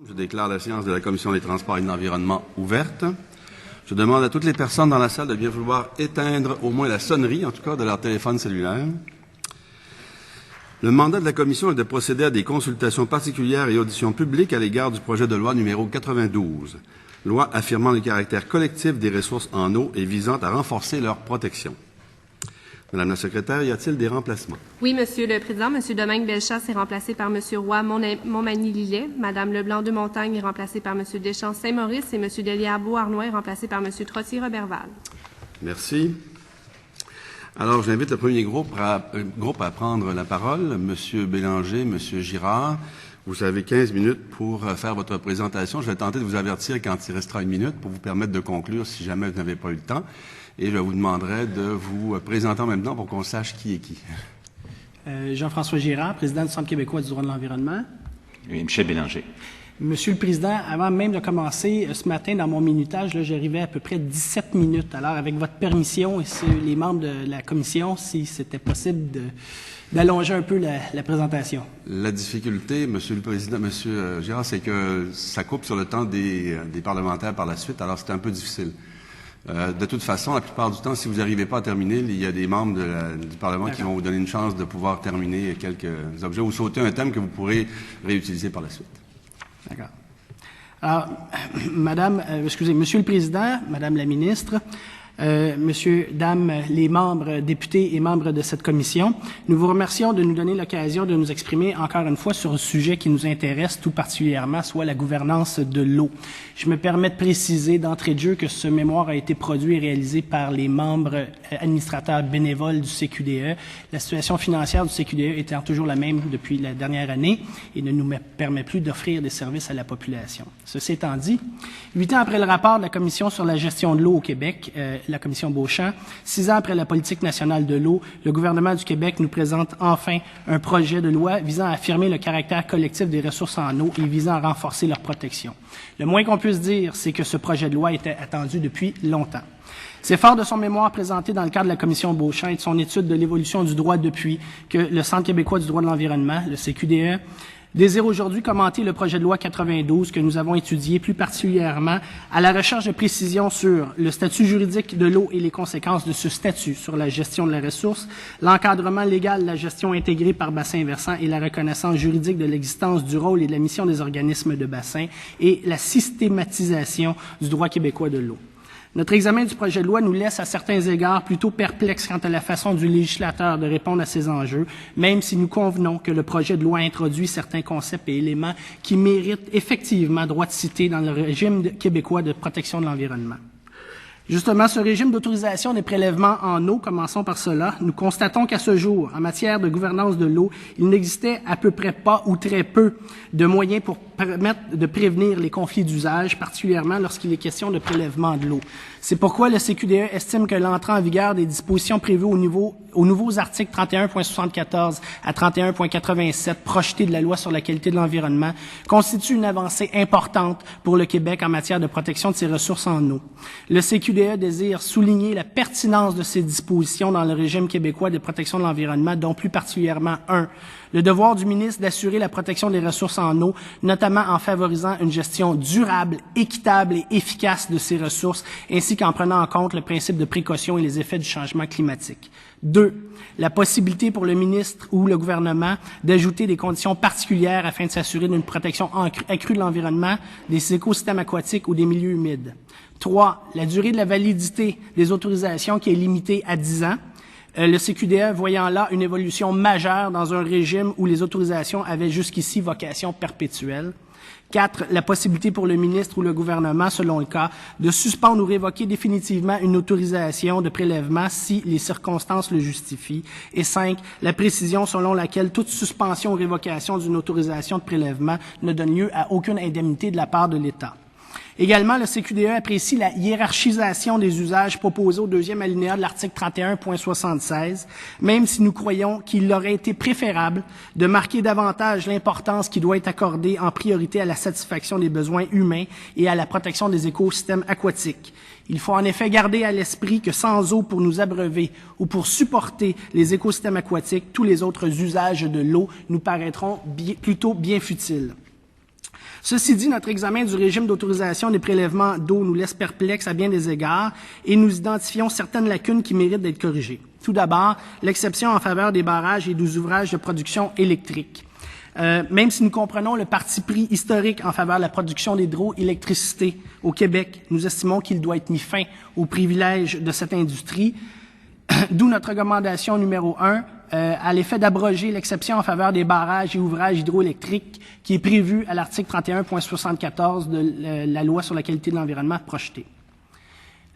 Je déclare la séance de la Commission des Transports et de l'Environnement ouverte. Je demande à toutes les personnes dans la salle de bien vouloir éteindre au moins la sonnerie, en tout cas, de leur téléphone cellulaire. Le mandat de la Commission est de procéder à des consultations particulières et auditions publiques à l'égard du projet de loi numéro 92, loi affirmant le caractère collectif des ressources en eau et visant à renforcer leur protection. Madame la secrétaire, y a-t-il des remplacements? Oui, Monsieur le Président. Monsieur Domingue-Bellechasse est remplacé par Monsieur Roy Montmagny-Lillet. Madame Leblanc-de-Montagne est remplacée par Monsieur Deschamps-Saint-Maurice et Monsieur Deliabo-Arnois est remplacé par Monsieur Trottier-Roberval. Merci. Alors, j'invite le premier groupe à prendre la parole. Monsieur Bélanger, Monsieur Girard, vous avez 15 minutes pour faire votre présentation. Je vais tenter de vous avertir quand il restera une minute pour vous permettre de conclure si jamais vous n'avez pas eu le temps. Et je vous demanderai de vous présenter en même temps pour qu'on sache qui est qui. Jean-François Girard, président du Centre québécois du droit de l'environnement. Oui, Michel Bélanger. Monsieur le Président, avant même de commencer, ce matin, dans mon minutage, j'arrivais à peu près 17 minutes. Alors, avec votre permission et les membres de la commission, si c'était possible d'allonger un peu la présentation. La difficulté, Monsieur le Président, Monsieur Girard, c'est que ça coupe sur le temps des parlementaires par la suite, alors c'est un peu difficile. De toute façon, la plupart du temps, si vous n'arrivez pas à terminer, il y a des membres du Parlement qui vont vous donner une chance de pouvoir terminer quelques objets ou sauter un thème que vous pourrez réutiliser par la suite. D'accord. Alors, Monsieur le Président, Madame la Ministre, Monsieur, Dames, les membres, députés et membres de cette commission, nous vous remercions de nous donner l'occasion de nous exprimer encore une fois sur un sujet qui nous intéresse tout particulièrement, soit la gouvernance de l'eau. Je me permets de préciser d'entrée de jeu que ce mémoire a été produit et réalisé par les membres administrateurs bénévoles du CQDE. La situation financière du CQDE étant toujours la même depuis la dernière année et ne nous permet plus d'offrir des services à la population. Ceci étant dit, 8 ans après le rapport de la Commission sur la gestion de l'eau au Québec, la Commission Beauchamp, 6 ans après la politique nationale de l'eau, le gouvernement du Québec nous présente enfin un projet de loi visant à affirmer le caractère collectif des ressources en eau et visant à renforcer leur protection. Le moins qu'on puisse dire, c'est que ce projet de loi était attendu depuis longtemps. C'est fort de son mémoire présenté dans le cadre de la Commission Beauchamp et de son étude de l'évolution du droit depuis que le Centre québécois du droit de l'environnement, le CQDE, désire aujourd'hui commenter le projet de loi 92 que nous avons étudié plus particulièrement à la recherche de précisions sur le statut juridique de l'eau et les conséquences de ce statut sur la gestion de la ressource, l'encadrement légal de la gestion intégrée par bassin versant et la reconnaissance juridique de l'existence du rôle et de la mission des organismes de bassin et la systématisation du droit québécois de l'eau. Notre examen du projet de loi nous laisse à certains égards plutôt perplexes quant à la façon du législateur de répondre à ces enjeux, même si nous convenons que le projet de loi introduit certains concepts et éléments qui méritent effectivement droit de cité dans le régime québécois de protection de l'environnement. Justement, ce régime d'autorisation des prélèvements en eau, commençons par cela, nous constatons qu'à ce jour, en matière de gouvernance de l'eau, il n'existait à peu près pas ou très peu de moyens pour permettre de prévenir les conflits d'usage, particulièrement lorsqu'il est question de prélèvement de l'eau. C'est pourquoi le CQDE estime que l'entrée en vigueur des dispositions prévues aux nouveaux articles 31.74 à 31.87 projetés de la Loi sur la qualité de l'environnement constitue une avancée importante pour le Québec en matière de protection de ses ressources en eau. Le CQDE désire souligner la pertinence de ces dispositions dans le régime québécois de protection de l'environnement, dont plus particulièrement le devoir du ministre d'assurer la protection des ressources en eau, notamment en favorisant une gestion durable, équitable et efficace de ces ressources, ainsi qu'en prenant en compte le principe de précaution et les effets du changement climatique. 2. La possibilité pour le ministre ou le gouvernement d'ajouter des conditions particulières afin de s'assurer d'une protection accrue de l'environnement, des écosystèmes aquatiques ou des milieux humides. 3. La durée de la validité des autorisations qui est limitée à 10 ans. Le CQDE voyant là une évolution majeure dans un régime où les autorisations avaient jusqu'ici vocation perpétuelle. 4. La possibilité pour le ministre ou le gouvernement, selon le cas, de suspendre ou révoquer définitivement une autorisation de prélèvement si les circonstances le justifient. Et 5. La précision selon laquelle toute suspension ou révocation d'une autorisation de prélèvement ne donne lieu à aucune indemnité de la part de l'État. Également, le CQDE apprécie la hiérarchisation des usages proposés au deuxième alinéa de l'article 31.76, même si nous croyons qu'il aurait été préférable de marquer davantage l'importance qui doit être accordée en priorité à la satisfaction des besoins humains et à la protection des écosystèmes aquatiques. Il faut en effet garder à l'esprit que sans eau pour nous abreuver ou pour supporter les écosystèmes aquatiques, tous les autres usages de l'eau nous paraîtront plutôt bien futiles. Ceci dit, notre examen du régime d'autorisation des prélèvements d'eau nous laisse perplexes à bien des égards et nous identifions certaines lacunes qui méritent d'être corrigées. Tout d'abord, l'exception en faveur des barrages et des ouvrages de production électrique. Même si nous comprenons le parti pris historique en faveur de la production d'hydroélectricité au Québec, nous estimons qu'il doit être mis fin aux privilèges de cette industrie, d'où notre recommandation numéro 1 à l'effet d'abroger l'exception en faveur des barrages et ouvrages hydroélectriques qui est prévue à l'article 31.74 de la loi sur la qualité de l'environnement projetée.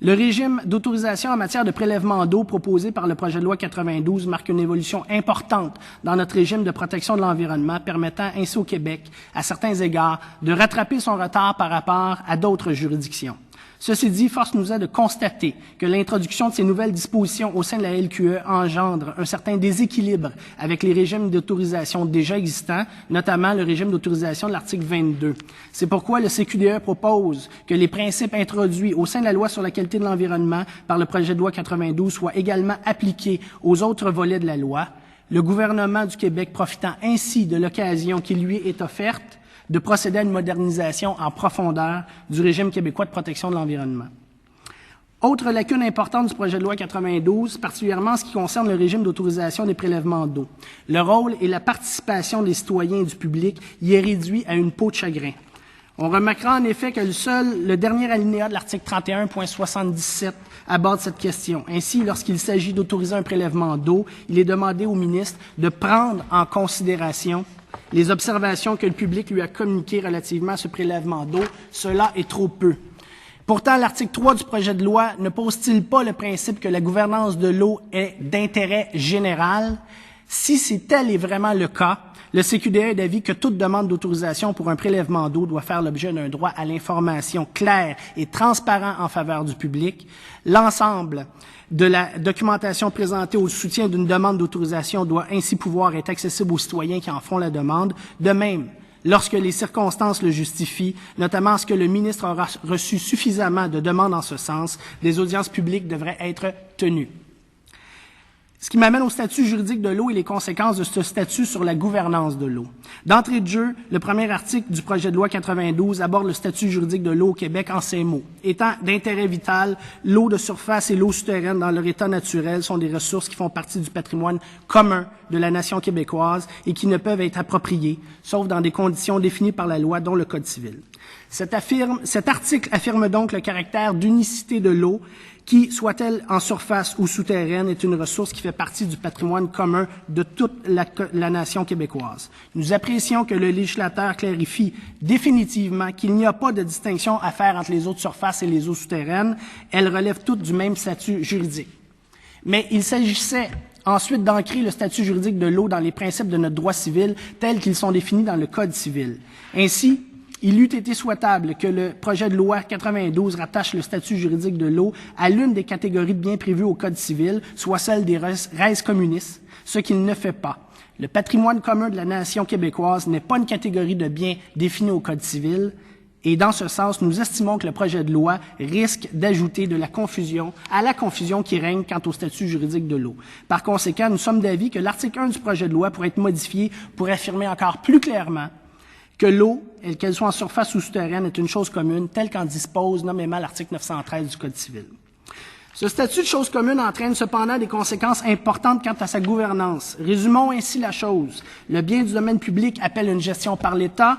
Le régime d'autorisation en matière de prélèvement d'eau proposé par le projet de loi 92 marque une évolution importante dans notre régime de protection de l'environnement, permettant ainsi au Québec, à certains égards, de rattraper son retard par rapport à d'autres juridictions. Ceci dit, force nous est de constater que l'introduction de ces nouvelles dispositions au sein de la LQE engendre un certain déséquilibre avec les régimes d'autorisation déjà existants, notamment le régime d'autorisation de l'article 22. C'est pourquoi le CQDE propose que les principes introduits au sein de la loi sur la qualité de l'environnement par le projet de loi 92 soient également appliqués aux autres volets de la loi, le gouvernement du Québec profitant ainsi de l'occasion qui lui est offerte de procéder à une modernisation en profondeur du régime québécois de protection de l'environnement. Autre lacune importante du projet de loi 92, particulièrement en ce qui concerne le régime d'autorisation des prélèvements d'eau. Le rôle et la participation des citoyens et du public y est réduit à une peau de chagrin. On remarquera en effet que le dernier alinéa de l'article 31.77 aborde cette question. Ainsi, lorsqu'il s'agit d'autoriser un prélèvement d'eau, il est demandé au ministre de prendre en considération les observations que le public lui a communiquées relativement à ce prélèvement d'eau. Cela est trop peu. Pourtant, l'article 3 du projet de loi ne pose-t-il pas le principe que la gouvernance de l'eau est d'intérêt général? Si tel est vraiment le cas, le CQDE est d'avis que toute demande d'autorisation pour un prélèvement d'eau doit faire l'objet d'un droit à l'information clair et transparent en faveur du public. L'ensemble de la documentation présentée au soutien d'une demande d'autorisation doit ainsi pouvoir être accessible aux citoyens qui en font la demande. De même, lorsque les circonstances le justifient, notamment lorsque le ministre aura reçu suffisamment de demandes en ce sens, des audiences publiques devraient être tenues. Ce qui m'amène au statut juridique de l'eau et les conséquences de ce statut sur la gouvernance de l'eau. D'entrée de jeu, le premier article du projet de loi 92 aborde le statut juridique de l'eau au Québec en ces mots. Étant d'intérêt vital, l'eau de surface et l'eau souterraine dans leur état naturel sont des ressources qui font partie du patrimoine commun de la nation québécoise et qui ne peuvent être appropriées, sauf dans des conditions définies par la loi, dont le Code civil. Cet article affirme donc le caractère d'unicité de l'eau qui, soit-elle en surface ou souterraine, est une ressource qui fait partie du patrimoine commun de toute la nation québécoise. Nous apprécions que le législateur clarifie définitivement qu'il n'y a pas de distinction à faire entre les eaux de surface et les eaux souterraines. Elles relèvent toutes du même statut juridique. Mais il s'agissait ensuite d'ancrer le statut juridique de l'eau dans les principes de notre droit civil tels qu'ils sont définis dans le Code civil. Ainsi, il eût été souhaitable que le projet de loi 92 rattache le statut juridique de l'eau à l'une des catégories de biens prévues au Code civil, soit celle des res communis, ce qu'il ne fait pas. Le patrimoine commun de la nation québécoise n'est pas une catégorie de biens définie au Code civil, et dans ce sens, nous estimons que le projet de loi risque d'ajouter de la confusion à la confusion qui règne quant au statut juridique de l'eau. Par conséquent, nous sommes d'avis que l'article 1 du projet de loi pourrait être modifié pour affirmer encore plus clairement que l'eau, qu'elle soit en surface ou souterraine, est une chose commune, telle qu'en dispose nommément l'article 913 du Code civil. Ce statut de chose commune entraîne cependant des conséquences importantes quant à sa gouvernance. Résumons ainsi la chose. Le bien du domaine public appelle une gestion par l'État,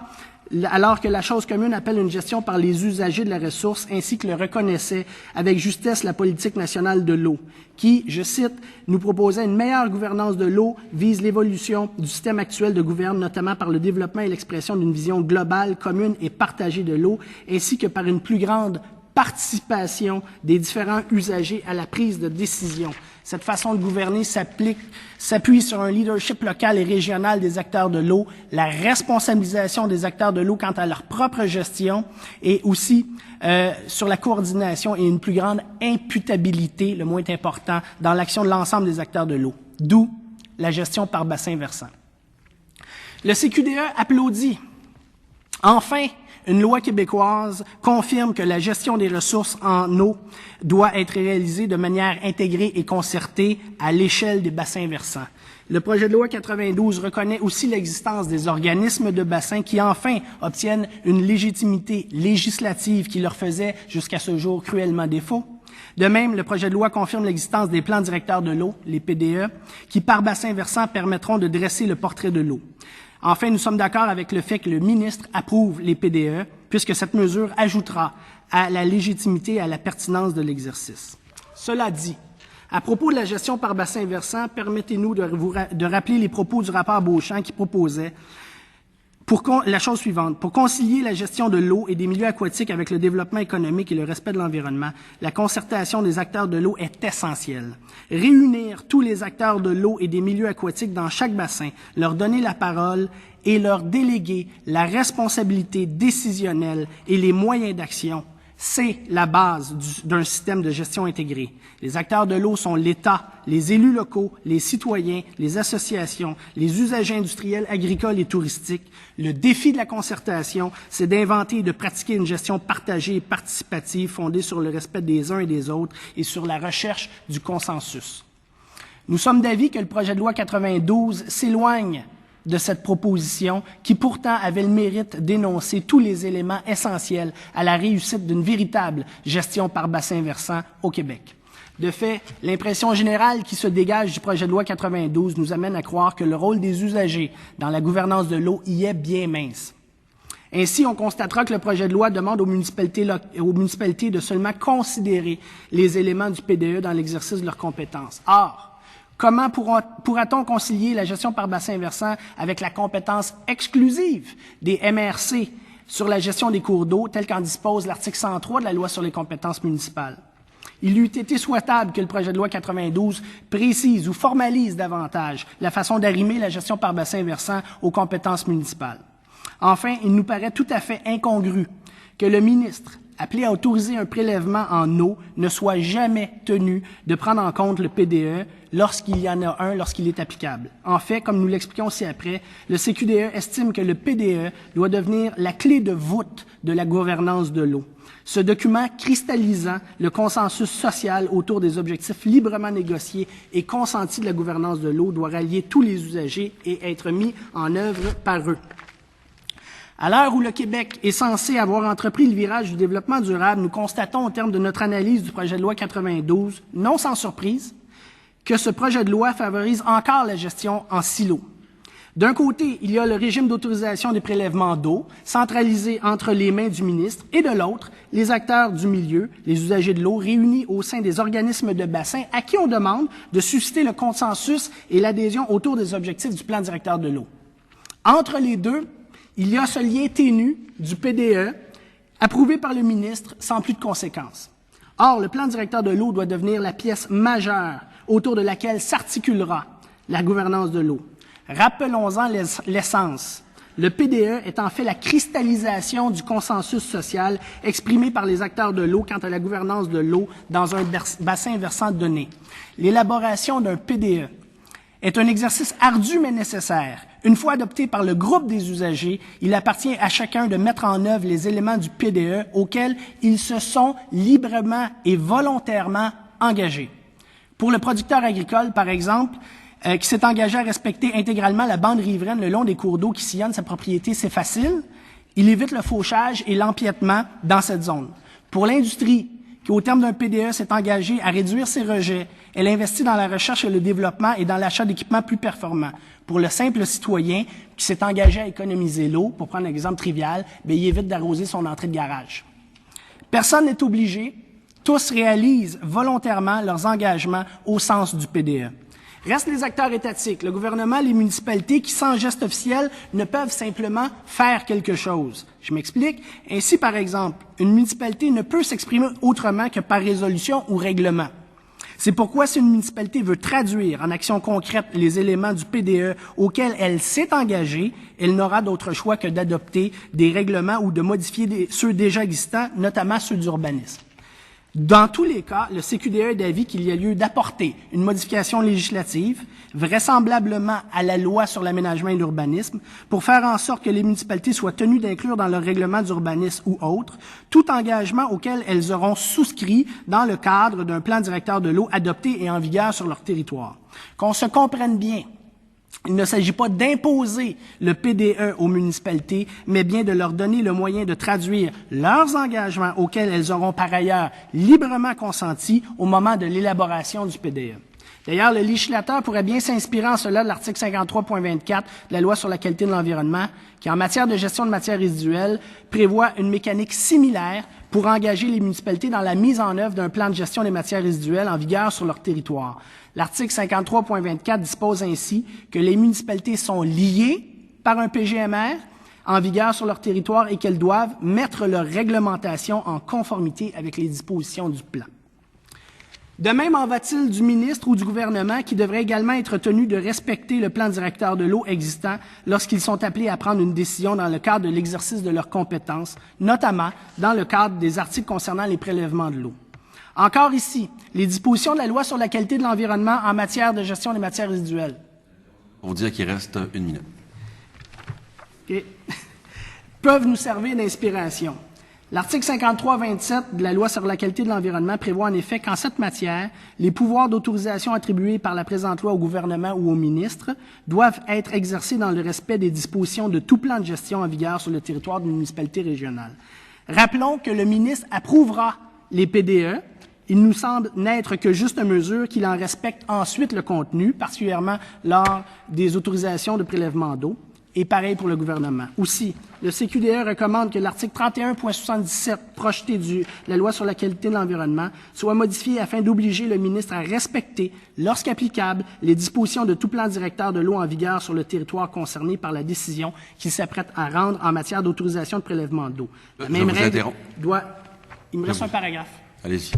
alors que la chose commune appelle une gestion par les usagers de la ressource, ainsi que le reconnaissait avec justesse la politique nationale de l'eau, qui, je cite, nous proposait une meilleure gouvernance de l'eau, vise l'évolution du système actuel de gouverne, notamment par le développement et l'expression d'une vision globale, commune et partagée de l'eau, ainsi que par une plus grande participation des différents usagers à la prise de décision. Cette façon de gouverner s'appuie sur un leadership local et régional des acteurs de l'eau, la responsabilisation des acteurs de l'eau quant à leur propre gestion et aussi sur la coordination et une plus grande imputabilité, le mot est important, dans l'action de l'ensemble des acteurs de l'eau, d'où la gestion par bassin versant. Le CQDE applaudit. Enfin, une loi québécoise confirme que la gestion des ressources en eau doit être réalisée de manière intégrée et concertée à l'échelle des bassins versants. Le projet de loi 92 reconnaît aussi l'existence des organismes de bassin qui, enfin, obtiennent une légitimité législative qui leur faisait, jusqu'à ce jour, cruellement défaut. De même, le projet de loi confirme l'existence des plans directeurs de l'eau, les PDE, qui, par bassin versant, permettront de dresser le portrait de l'eau. Enfin, nous sommes d'accord avec le fait que le ministre approuve les PDE, puisque cette mesure ajoutera à la légitimité et à la pertinence de l'exercice. Cela dit, à propos de la gestion par bassin versant, permettez-nous de rappeler les propos du rapport Beauchamp qui proposait la chose suivante. Pour concilier la gestion de l'eau et des milieux aquatiques avec le développement économique et le respect de l'environnement, la concertation des acteurs de l'eau est essentielle. Réunir tous les acteurs de l'eau et des milieux aquatiques dans chaque bassin, leur donner la parole et leur déléguer la responsabilité décisionnelle et les moyens d'action, c'est la base d'un système de gestion intégré. Les acteurs de l'eau sont l'État, les élus locaux, les citoyens, les associations, les usagers industriels, agricoles et touristiques. Le défi de la concertation, c'est d'inventer et de pratiquer une gestion partagée et participative fondée sur le respect des uns et des autres et sur la recherche du consensus. Nous sommes d'avis que le projet de loi 92 s'éloigne de cette proposition qui pourtant avait le mérite d'énoncer tous les éléments essentiels à la réussite d'une véritable gestion par bassin versant au Québec. De fait, l'impression générale qui se dégage du projet de loi 92 nous amène à croire que le rôle des usagers dans la gouvernance de l'eau y est bien mince. Ainsi, on constatera que le projet de loi demande aux municipalités de seulement considérer les éléments du PDE dans l'exercice de leurs compétences. Or, comment pourra-t-on concilier la gestion par bassin versant avec la compétence exclusive des MRC sur la gestion des cours d'eau, telle qu'en dispose l'article 103 de la Loi sur les compétences municipales? Il eût été souhaitable que le projet de loi 92 précise ou formalise davantage la façon d'arrimer la gestion par bassin versant aux compétences municipales. Enfin, il nous paraît tout à fait incongru que le ministre, appelé à autoriser un prélèvement en eau, ne soit jamais tenu de prendre en compte le PDE lorsqu'il y en a un, lorsqu'il est applicable. En fait, comme nous l'expliquons ci-après, le CQDE estime que le PDE doit devenir la clé de voûte de la gouvernance de l'eau. Ce document cristallisant le consensus social autour des objectifs librement négociés et consentis de la gouvernance de l'eau doit rallier tous les usagers et être mis en œuvre par eux. À l'heure où le Québec est censé avoir entrepris le virage du développement durable, nous constatons au terme de notre analyse du projet de loi 92, non sans surprise, que ce projet de loi favorise encore la gestion en silo. D'un côté, il y a le régime d'autorisation des prélèvements d'eau, centralisé entre les mains du ministre, et de l'autre, les acteurs du milieu, les usagers de l'eau, réunis au sein des organismes de bassin à qui on demande de susciter le consensus et l'adhésion autour des objectifs du plan directeur de l'eau. Entre les deux, il y a ce lien ténu du PDE, approuvé par le ministre, sans plus de conséquences. Or, le plan directeur de l'eau doit devenir la pièce majeure autour de laquelle s'articulera la gouvernance de l'eau. Rappelons-en l'essence. Le PDE est en fait la cristallisation du consensus social exprimé par les acteurs de l'eau quant à la gouvernance de l'eau dans un bassin versant donné. L'élaboration d'un PDE est un exercice ardu mais nécessaire. Une fois adopté par le groupe des usagers, il appartient à chacun de mettre en œuvre les éléments du PDE auxquels ils se sont librement et volontairement engagés. Pour le producteur agricole, par exemple, qui s'est engagé à respecter intégralement la bande riveraine le long des cours d'eau qui sillonnent sa propriété, c'est facile. Il évite le fauchage et l'empiètement dans cette zone. Pour l'industrie, qui au terme d'un PDE s'est engagée à réduire ses rejets, elle investit dans la recherche et le développement et dans l'achat d'équipements plus performants. Pour le simple citoyen qui s'est engagé à économiser l'eau, pour prendre un exemple trivial, il évite d'arroser son entrée de garage. Personne n'est obligé, tous réalisent volontairement leurs engagements au sens du PDE. Restent les acteurs étatiques, le gouvernement, les municipalités qui, sans geste officiel, ne peuvent simplement faire quelque chose. Je m'explique. Ainsi, par exemple, une municipalité ne peut s'exprimer autrement que par résolution ou règlement. C'est pourquoi si une municipalité veut traduire en action concrète les éléments du PDE auxquels elle s'est engagée, elle n'aura d'autre choix que d'adopter des règlements ou de modifier ceux déjà existants, notamment ceux d'urbanisme. Dans tous les cas, le CQDE est d'avis qu'il y a lieu d'apporter une modification législative, vraisemblablement à la loi sur l'aménagement et l'urbanisme, pour faire en sorte que les municipalités soient tenues d'inclure dans leur règlement d'urbanisme ou autre tout engagement auquel elles auront souscrit dans le cadre d'un plan directeur de l'eau adopté et en vigueur sur leur territoire. Qu'on se comprenne bien, Il ne s'agit pas d'imposer le PDE aux municipalités, mais bien de leur donner le moyen de traduire leurs engagements auxquels elles auront par ailleurs librement consenti au moment de l'élaboration du PDE. D'ailleurs, le législateur pourrait bien s'inspirer en cela de l'article 53.24 de la Loi sur la qualité de l'environnement, qui, en matière de gestion de matières résiduelles, prévoit une mécanique similaire pour engager les municipalités dans la mise en œuvre d'un plan de gestion des matières résiduelles en vigueur sur leur territoire. L'article 53.24 dispose ainsi que les municipalités sont liées par un PGMR en vigueur sur leur territoire et qu'elles doivent mettre leur réglementation en conformité avec les dispositions du plan. De même en va-t-il du ministre ou du gouvernement qui devrait également être tenu de respecter le plan directeur de l'eau existant lorsqu'ils sont appelés à prendre une décision dans le cadre de l'exercice de leurs compétences, notamment dans le cadre des articles concernant les prélèvements de l'eau. Encore ici, les dispositions de la Loi sur la qualité de l'environnement en matière de gestion des matières résiduelles. On dit qu'il reste 1 minute. Okay. Peuvent nous servir d'inspiration. L'article 53.27 de la Loi sur la qualité de l'environnement prévoit en effet qu'en cette matière, les pouvoirs d'autorisation attribués par la présente loi au gouvernement ou au ministre doivent être exercés dans le respect des dispositions de tout plan de gestion en vigueur sur le territoire d'une municipalité régionale. Rappelons que le ministre approuvera les PDE. Il nous semble n'être que juste une mesure qu'il en respecte ensuite le contenu, particulièrement lors des autorisations de prélèvement d'eau. Et pareil pour le gouvernement. Aussi, le CQDE recommande que l'article 31.77 projeté de la Loi sur la qualité de l'environnement soit modifié afin d'obliger le ministre à respecter, lorsqu'applicable, les dispositions de tout plan directeur de l'eau en vigueur sur le territoire concerné par la décision qu'il s'apprête à rendre en matière d'autorisation de prélèvement d'eau. La même règle doit... Il me reste un paragraphe. Allez-y.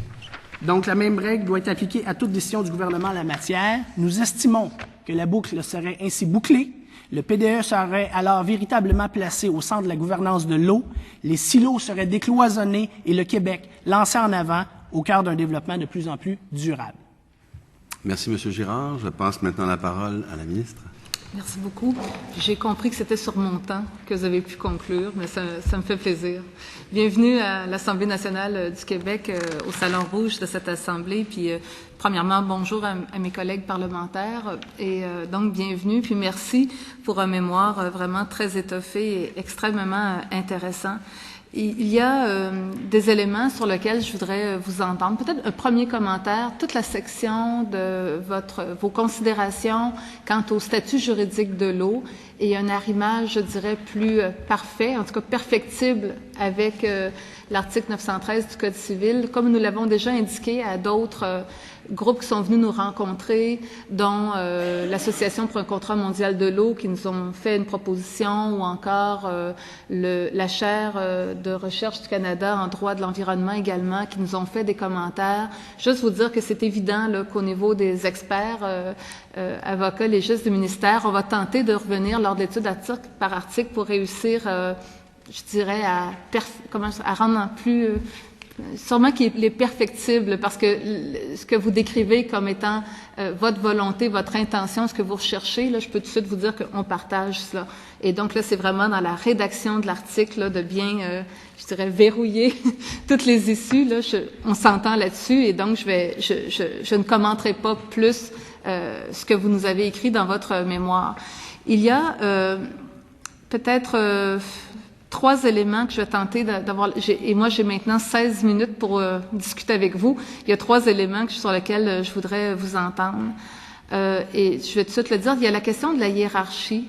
Donc, la même règle doit être appliquée à toute décision du gouvernement en la matière. Nous estimons que la boucle serait ainsi bouclée. Le PDE serait alors véritablement placé au centre de la gouvernance de l'eau, les silos seraient décloisonnés et le Québec lancé en avant au cœur d'un développement de plus en plus durable. Merci, M. Girard. Je passe maintenant la parole à la ministre. Merci beaucoup. J'ai compris que c'était sur mon temps que vous avez pu conclure, mais ça me fait plaisir. Bienvenue à l'Assemblée nationale du Québec, au Salon Rouge de cette Assemblée. Puis, premièrement, bonjour à mes collègues parlementaires et donc bienvenue. Puis merci pour un mémoire vraiment très étoffé et extrêmement intéressant. Il y a des éléments sur lesquels je voudrais vous entendre. Peut-être un premier commentaire, toute la section de vos considérations quant au statut juridique de l'eau et un arrimage, je dirais, plus parfait, en tout cas perfectible avec l'article 913 du Code civil, comme nous l'avons déjà indiqué à d'autres groupes qui sont venus nous rencontrer, dont l'Association pour un contrat mondial de l'eau qui nous ont fait une proposition, ou encore la chaire de recherche du Canada en droit de l'environnement également, qui nous ont fait des commentaires. Juste vous dire que c'est évident là, qu'au niveau des experts, avocats, légistes du ministère, on va tenter de revenir lors de l'étude article par article pour réussir, je dirais, à rendre en plus... sûrement qu'il est perfectible, parce que ce que vous décrivez comme étant votre volonté, votre intention, ce que vous recherchez, là, je peux tout de suite vous dire qu'on partage cela. Et donc là, c'est vraiment dans la rédaction de l'article là, de bien, je dirais, verrouiller toutes les issues. Là, on s'entend là-dessus, et donc je ne commenterai pas plus ce que vous nous avez écrit dans votre mémoire. Il y a peut-être... 3 éléments que je vais tenter d'avoir, et moi j'ai maintenant 16 minutes pour discuter avec vous. Il y a 3 éléments sur lesquels je voudrais vous entendre. Et je vais tout de suite le dire, il y a la question de la hiérarchie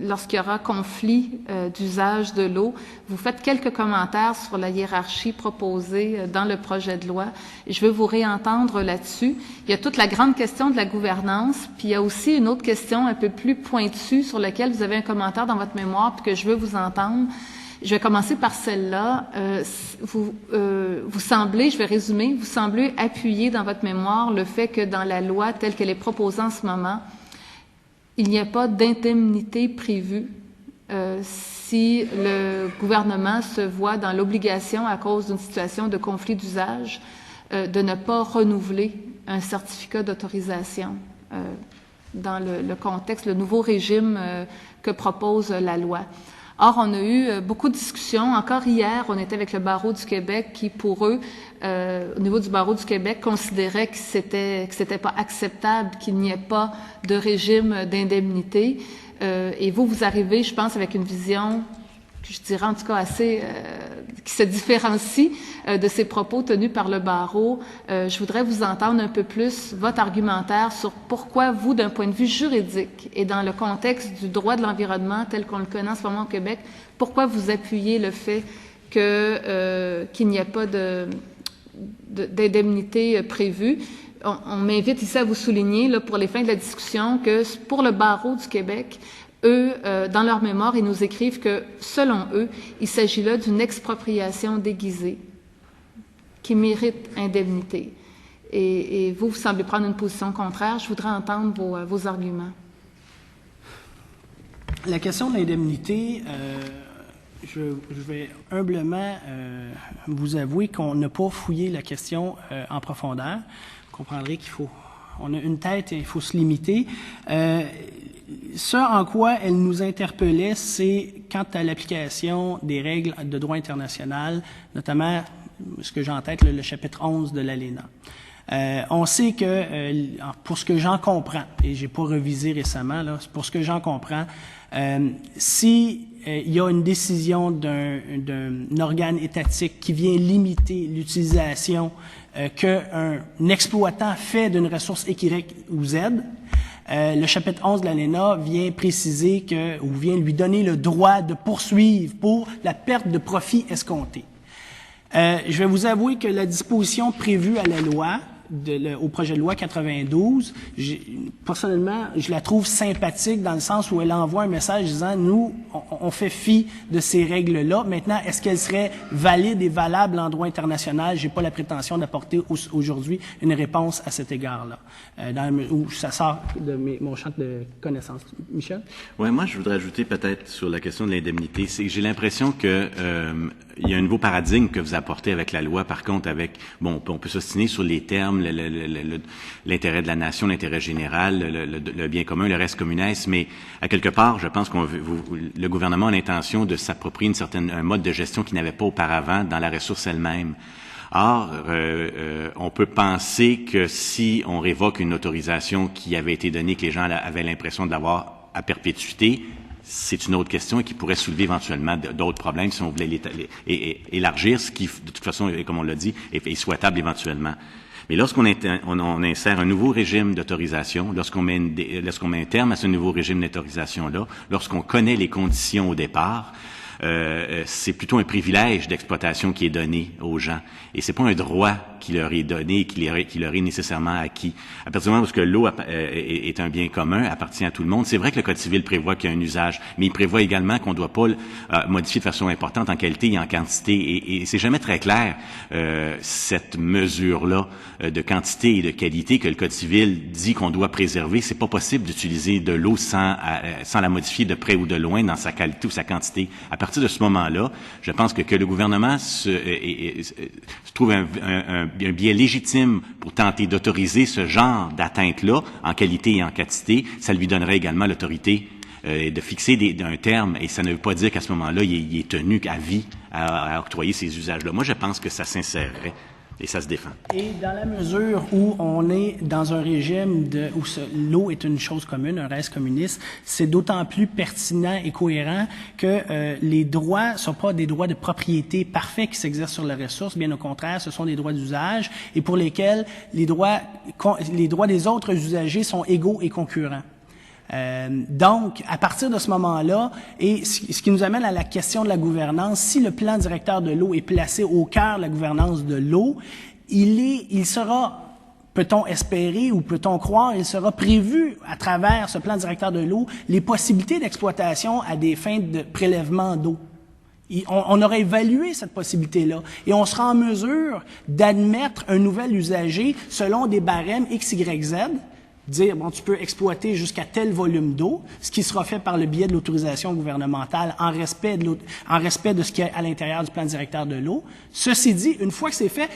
lorsqu'il y aura conflit d'usage de l'eau. Vous faites quelques commentaires sur la hiérarchie proposée dans le projet de loi. Et je veux vous réentendre là-dessus. Il y a toute la grande question de la gouvernance, puis il y a aussi une autre question un peu plus pointue sur laquelle vous avez un commentaire dans votre mémoire, puis que je veux vous entendre. Je vais commencer par celle-là. Vous semblez, je vais résumer, vous semblez appuyer dans votre mémoire le fait que dans la loi telle qu'elle est proposée en ce moment, il n'y a pas d'indemnité prévue si le gouvernement se voit dans l'obligation, à cause d'une situation de conflit d'usage, de ne pas renouveler un certificat d'autorisation dans le contexte, le nouveau régime que propose la loi. Or, on a eu beaucoup de discussions. Encore hier, on était avec le Barreau du Québec qui, pour eux, au niveau du Barreau du Québec, considérait que c'était pas acceptable qu'il n'y ait pas de régime d'indemnité. Et vous arrivez, je pense, avec une vision que je dirais en tout cas assez qui se différencie de ces propos tenus par le barreau. Je voudrais vous entendre un peu plus votre argumentaire sur pourquoi vous, d'un point de vue juridique et dans le contexte du droit de l'environnement tel qu'on le connaît en ce moment au Québec, pourquoi vous appuyez le fait que qu'il n'y a pas d'indemnité prévue. On m'invite ici à vous souligner, là, pour les fins de la discussion, que pour le barreau du Québec, eux, dans leur mémoire, ils nous écrivent que, selon eux, il s'agit là d'une expropriation déguisée qui mérite indemnité. Et vous semblez prendre une position contraire. Je voudrais entendre vos arguments. La question de l'indemnité, je vais humblement vous avouer qu'on n'a pas fouillé la question en profondeur. Vous comprendrez on a une tête et il faut se limiter. Ce en quoi elle nous interpellait, c'est quant à l'application des règles de droit international, notamment ce que j'ai en tête, le chapitre 11 de l'ALENA. On sait que, pour ce que j'en comprends, et j'ai pas revisé récemment, là, pour ce que j'en comprends, si il y a une décision d'un organe étatique qui vient limiter l'utilisation qu'un exploitant fait d'une ressource X, Y ou Z, le chapitre 11 de l'ALENA vient préciser ou vient lui donner le droit de poursuivre pour la perte de profit escompté. Je vais vous avouer que la disposition prévue à la loi, au projet de loi 92, personnellement, je la trouve sympathique dans le sens où elle envoie un message disant, nous, on fait fi de ces règles-là. Maintenant, est-ce qu'elles seraient valides et valables en droit international? J'ai pas la prétention d'apporter aujourd'hui une réponse à cet égard-là, où ça sort de mon champ de connaissances. Michel? Oui, moi, je voudrais ajouter peut-être sur la question de l'indemnité. C'est que j'ai l'impression que il y a un nouveau paradigme que vous apportez avec la loi. Par contre, on peut s'ostiner sur les termes, l'intérêt de la nation, l'intérêt général, le bien commun, le res communes, mais à quelque part, je pense le gouvernement a l'intention de s'approprier un mode de gestion qu'il n'avait pas auparavant dans la ressource elle-même. Or, on peut penser que si on révoque une autorisation qui avait été donnée, que les gens avaient l'impression de l'avoir à perpétuité, c'est une autre question et qui pourrait soulever éventuellement d'autres problèmes si on voulait élargir, ce qui, de toute façon, comme on l'a dit, est souhaitable éventuellement. Mais lorsqu'on insère un nouveau régime d'autorisation, lorsqu'on met un terme à ce nouveau régime d'autorisation-là, lorsqu'on connaît les conditions au départ, c'est plutôt un privilège d'exploitation qui est donné aux gens. Et c'est pas un droit qui leur est donné et qui leur est nécessairement acquis. À partir du moment où l'eau est un bien commun, appartient à tout le monde, c'est vrai que le Code civil prévoit qu'il y a un usage, mais il prévoit également qu'on ne doit pas modifier de façon importante en qualité et en quantité. Et c'est jamais très clair, cette mesure-là de quantité et de qualité que le Code civil dit qu'on doit préserver. C'est pas possible d'utiliser de l'eau sans la modifier de près ou de loin dans sa qualité ou sa quantité. À partir de ce moment-là, je pense que le gouvernement se trouve un biais légitime pour tenter d'autoriser ce genre d'atteinte-là en qualité et en quantité, ça lui donnerait également l'autorité de fixer un terme, et ça ne veut pas dire qu'à ce moment-là, il est tenu à vie à octroyer ces usages-là. Moi, je pense que ça s'insérerait. Et ça se défend. Et dans la mesure où on est dans un régime où l'eau est une chose commune, un res communiste, c'est d'autant plus pertinent et cohérent que les droits ne sont pas des droits de propriété parfaits qui s'exercent sur la ressource, bien au contraire, ce sont des droits d'usage et pour lesquels les droits des autres usagers sont égaux et concurrents. Donc, à partir de ce moment-là, et ce qui nous amène à la question de la gouvernance, si le plan directeur de l'eau est placé au cœur de la gouvernance de l'eau, il sera, peut-on espérer ou peut-on croire, il sera prévu à travers ce plan directeur de l'eau les possibilités d'exploitation à des fins de prélèvement d'eau. On aurait évalué cette possibilité-là et on sera en mesure d'admettre un nouvel usager selon des barèmes X, Y, Z, dire, bon, tu peux exploiter jusqu'à tel volume d'eau, ce qui sera fait par le biais de l'autorisation gouvernementale en respect de ce qu'il y a à l'intérieur du plan directeur de l'eau. Ceci dit, une fois que c'est fait,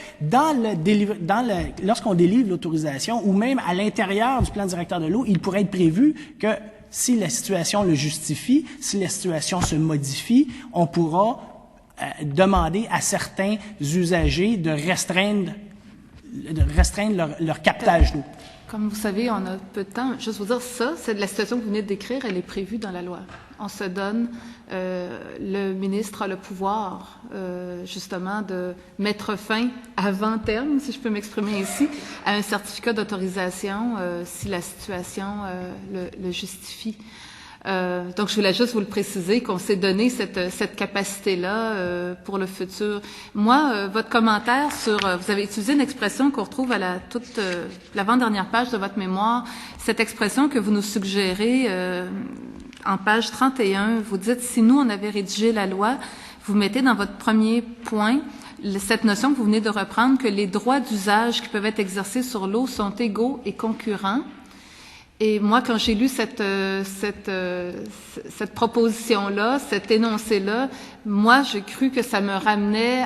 lorsqu'on délivre l'autorisation ou même à l'intérieur du plan directeur de l'eau, il pourrait être prévu que si la situation le justifie, si la situation se modifie, on pourra demander à certains usagers de restreindre leur captage d'eau. Comme vous savez, on a peu de temps. Juste vous dire, ça, c'est de la situation que vous venez de décrire, elle est prévue dans la loi. On se donne, le ministre a le pouvoir, justement, de mettre fin, avant terme, si je peux m'exprimer ici, à un certificat d'autorisation si la situation le justifie. Donc, je voulais juste vous le préciser, qu'on s'est donné cette capacité-là pour le futur. Moi, votre commentaire sur... vous avez utilisé une expression qu'on retrouve à l'avant-dernière page de votre mémoire, cette expression que vous nous suggérez en page 31. Vous dites, si nous, on avait rédigé la loi, vous mettez dans votre premier point cette notion que vous venez de reprendre, que les droits d'usage qui peuvent être exercés sur l'eau sont égaux et concurrents. Et moi, quand j'ai lu cette proposition-là, cet énoncé-là, moi, j'ai cru que ça me ramenait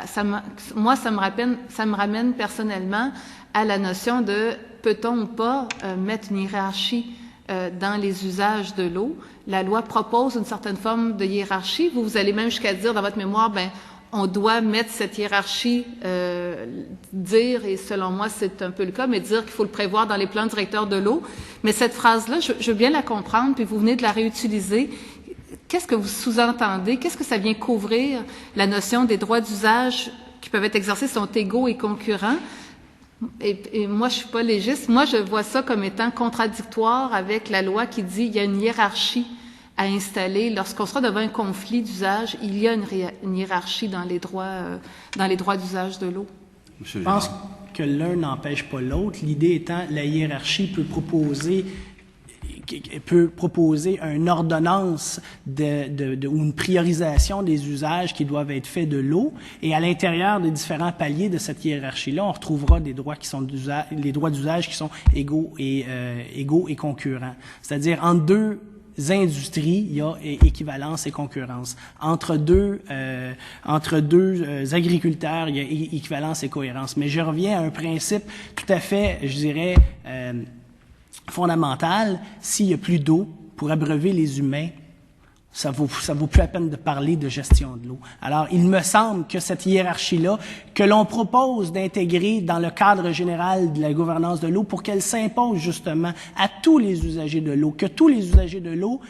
ça me ramène personnellement à la notion de peut-on ou pas mettre une hiérarchie dans les usages de l'eau. La loi propose une certaine forme de hiérarchie. Vous allez même jusqu'à dire dans votre mémoire, on doit mettre cette hiérarchie, dire, et selon moi c'est un peu le cas, mais dire qu'il faut le prévoir dans les plans directeurs de l'eau. Mais cette phrase-là, je veux bien la comprendre, puis vous venez de la réutiliser. Qu'est-ce que vous sous-entendez? Qu'est-ce que ça vient couvrir? La notion des droits d'usage qui peuvent être exercés sont égaux et concurrents. Et moi, je suis pas légiste. Moi, je vois ça comme étant contradictoire avec la loi qui dit qu'il y a une hiérarchie à installer. Lorsqu'on sera devant un conflit d'usage, il y a une hiérarchie dans les droits d'usage de l'eau. Je pense que l'un n'empêche pas l'autre. L'idée étant, la hiérarchie peut proposer une ordonnance ou une priorisation des usages qui doivent être faits de l'eau. Et à l'intérieur des différents paliers de cette hiérarchie-là, on retrouvera des droits qui sont les droits d'usage qui sont égaux et concurrents. C'est-à-dire entre deux industries, il y a équivalence et concurrence. Entre deux agriculteurs, il y a équivalence et cohérence. Mais je reviens à un principe tout à fait, je dirais, fondamental. S'il y a plus d'eau pour abreuver les humains, ça vaut plus la peine de parler de gestion de l'eau. Alors, il me semble que cette hiérarchie-là, que l'on propose d'intégrer dans le cadre général de la gouvernance de l'eau pour qu'elle s'impose justement à tous les usagers de l'eau, que tous les usagers de l'eau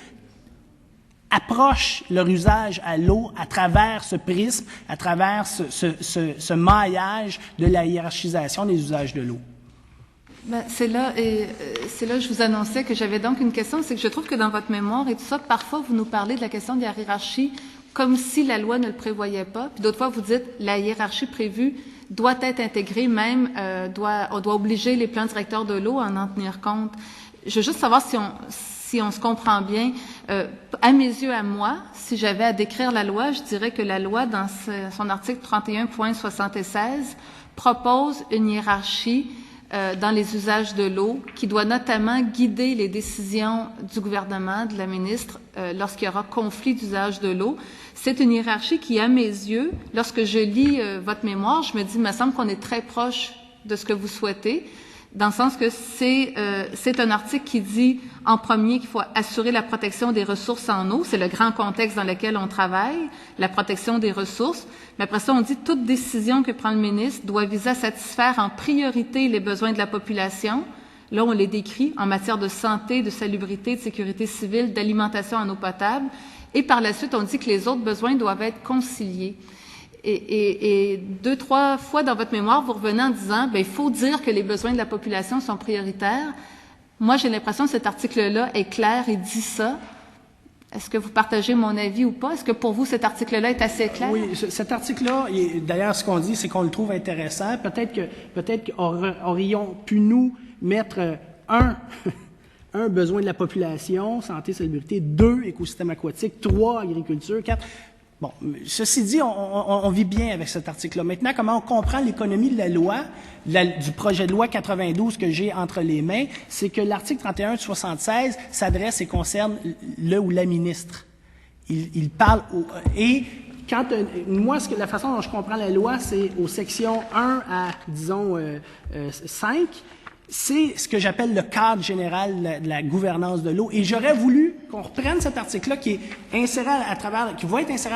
approchent leur usage à l'eau à travers ce prisme, à travers ce maillage de la hiérarchisation des usages de l'eau. C'est là que je vous annonçais que j'avais donc une question, c'est que je trouve que dans votre mémoire et tout ça, parfois vous nous parlez de la question de la hiérarchie comme si la loi ne le prévoyait pas, puis d'autres fois vous dites la hiérarchie prévue doit être intégrée, même on doit obliger les plans directeurs de l'eau à en tenir compte. Je veux juste savoir si on se comprend bien. À mes yeux, à moi, si j'avais à décrire la loi, je dirais que la loi, dans son article 31.76, propose une hiérarchie dans les usages de l'eau, qui doit notamment guider les décisions du gouvernement, de la ministre, lorsqu'il y aura conflit d'usage de l'eau. C'est une hiérarchie qui, à mes yeux, lorsque je lis votre mémoire, je me dis, il me semble qu'on est très proche de ce que vous souhaitez, dans le sens que c'est un article qui dit, en premier, qu'il faut assurer la protection des ressources en eau. C'est le grand contexte dans lequel on travaille, la protection des ressources. Mais après ça, on dit toute décision que prend le ministre doit viser à satisfaire en priorité les besoins de la population. Là, on les décrit en matière de santé, de salubrité, de sécurité civile, d'alimentation en eau potable. Et par la suite, on dit que les autres besoins doivent être conciliés. Et 2-3 fois dans votre mémoire, vous revenez en disant, il faut dire que les besoins de la population sont prioritaires. Moi, j'ai l'impression que cet article-là est clair et dit ça. Est-ce que vous partagez mon avis ou pas? Est-ce que pour vous, cet article-là est assez clair? Oui, cet article-là, d'ailleurs, ce qu'on dit, c'est qu'on le trouve intéressant. Peut-être qu'aurions pu nous mettre un besoin de la population, santé, salubrité, 2, écosystème aquatique, 3, agriculture, 4. Bon, ceci dit, on vit bien avec cet article-là. Maintenant, comment on comprend l'économie de la loi, du projet de loi 92 que j'ai entre les mains, c'est que l'article 31 de 76 s'adresse et concerne le ou la ministre. Il parle et quand moi, la façon dont je comprends la loi, c'est aux sections 1 à, disons, 5, c'est ce que j'appelle le cadre général de la gouvernance de l'eau. Et j'aurais voulu qu'on reprenne cet article-là qui va être inséré à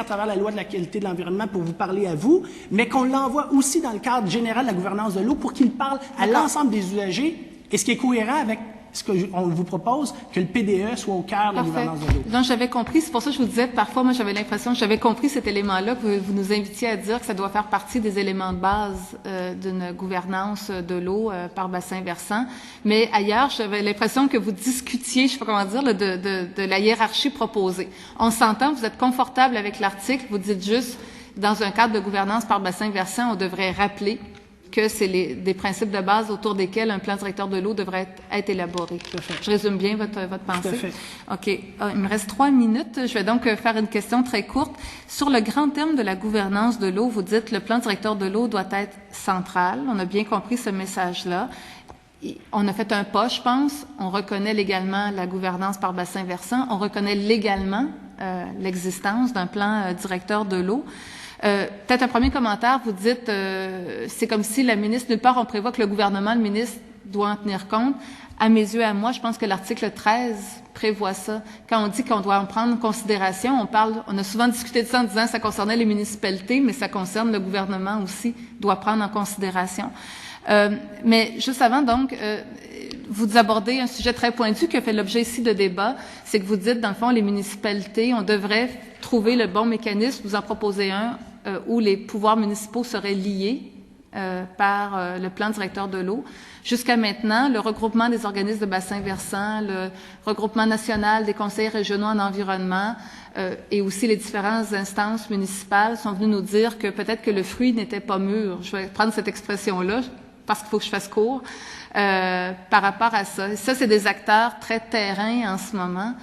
travers la loi de la qualité de l'environnement pour vous parler à vous, mais qu'on l'envoie aussi dans le cadre général de la gouvernance de l'eau pour qu'il parle à l'ensemble des usagers, et ce qui est cohérent avec ce qu'on vous propose, que le PDE soit au cœur de la gouvernance de l'eau. Donc, j'avais compris, c'est pour ça que je vous disais, parfois, moi, j'avais l'impression, j'avais compris cet élément-là, que vous nous invitiez à dire que ça doit faire partie des éléments de base d'une gouvernance de l'eau par bassin versant. Mais ailleurs, j'avais l'impression que vous discutiez, je sais pas comment dire, de la hiérarchie proposée. On s'entend, vous êtes confortable avec l'article, vous dites juste, dans un cadre de gouvernance par bassin versant, on devrait rappeler que c'est des principes de base autour desquels un plan directeur de l'eau devrait être élaboré. Je résume bien votre pensée? Tout à fait. OK. Il me reste 3 minutes. Je vais donc faire une question très courte. Sur le grand terme de la gouvernance de l'eau, vous dites que le plan directeur de l'eau doit être central. On a bien compris ce message-là. On a fait un pas, je pense. On reconnaît légalement la gouvernance par bassin versant. On reconnaît légalement l'existence d'un plan directeur de l'eau. Peut-être un premier commentaire, vous dites c'est comme si la ministre, nulle part on prévoit que le gouvernement, le ministre doit en tenir compte. À mes yeux, à moi, je pense que l'article 13 prévoit ça. Quand on dit qu'on doit en prendre en considération, on a souvent discuté de ça en disant que ça concernait les municipalités, mais ça concerne le gouvernement aussi, doit prendre en considération. Mais juste avant, donc, vous abordez un sujet très pointu qui a fait l'objet ici de débat, c'est que vous dites, dans le fond, les municipalités, on devrait trouver le bon mécanisme, vous en proposez un, où les pouvoirs municipaux seraient liés par le plan directeur de l'eau. Jusqu'à maintenant, le regroupement des organismes de bassin versant, le regroupement national des conseils régionaux en environnement et aussi les différentes instances municipales sont venus nous dire que peut-être que le fruit n'était pas mûr. Je vais prendre cette expression-là parce qu'il faut que je fasse court par rapport à ça. Et ça, c'est des acteurs très terrains en ce moment.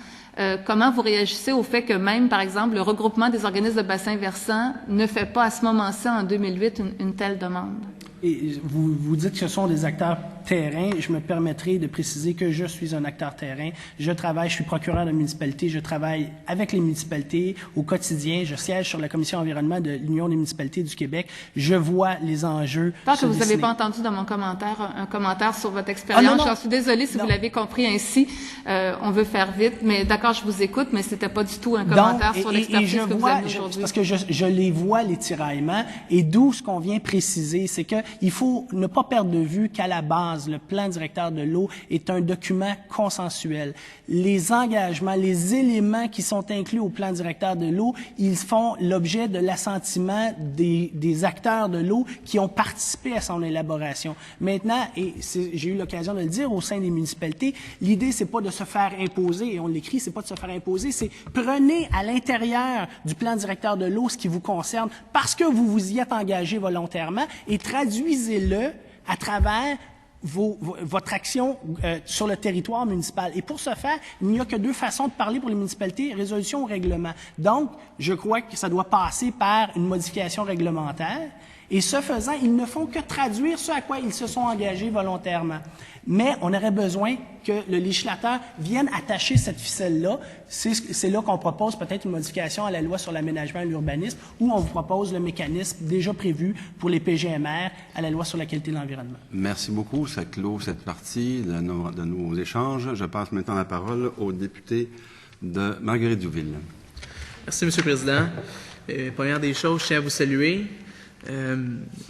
Comment vous réagissez au fait que même, par exemple, le regroupement des organismes de bassin versant ne fait pas à ce moment-ci, en 2008, une telle demande? Et vous dites que ce sont des acteurs terrain. Je me permettrai de préciser que je suis un acteur terrain. Je suis procureur de municipalité, je travaille avec les municipalités au quotidien. Je siège sur la commission environnement de l'Union des municipalités du Québec. Je vois les enjeux. Parce que vous n'avez pas entendu dans mon commentaire un commentaire sur votre expérience. J'en suis désolée si vous l'avez compris ainsi. On veut faire vite, mais d'accord, je vous écoute, mais c'était pas du tout un commentaire sur l'expertise que vous avez aujourd'hui. Parce que je les vois, les tiraillements, et d'où ce qu'on vient préciser, c'est que il faut ne pas perdre de vue qu'à la base, le plan directeur de l'eau est un document consensuel. Les engagements, les éléments qui sont inclus au plan directeur de l'eau, ils font l'objet de l'assentiment des acteurs de l'eau qui ont participé à son élaboration. Maintenant, et j'ai eu l'occasion de le dire au sein des municipalités, l'idée c'est pas de se faire imposer, et on l'écrit, c'est pas de se faire imposer, c'est prenez à l'intérieur du plan directeur de l'eau ce qui vous concerne parce que vous vous y êtes engagé volontairement et traduisez-le à travers votre action sur le territoire municipal. Et pour ce faire, il n'y a que deux façons de parler pour les municipalités, résolution ou règlement. Donc, je crois que ça doit passer par une modification réglementaire. Et ce faisant, ils ne font que traduire ce à quoi ils se sont engagés volontairement. Mais on aurait besoin que le législateur vienne attacher cette ficelle-là. C'est là qu'on propose peut-être une modification à la loi sur l'aménagement et l'urbanisme, où on vous propose le mécanisme déjà prévu pour les PGMR à la loi sur la qualité de l'environnement. Merci beaucoup. Ça clôt cette partie de nos échanges. Je passe maintenant la parole au député de Marguerite-Douville. Merci, M. le Président. Première des choses, je tiens à vous saluer.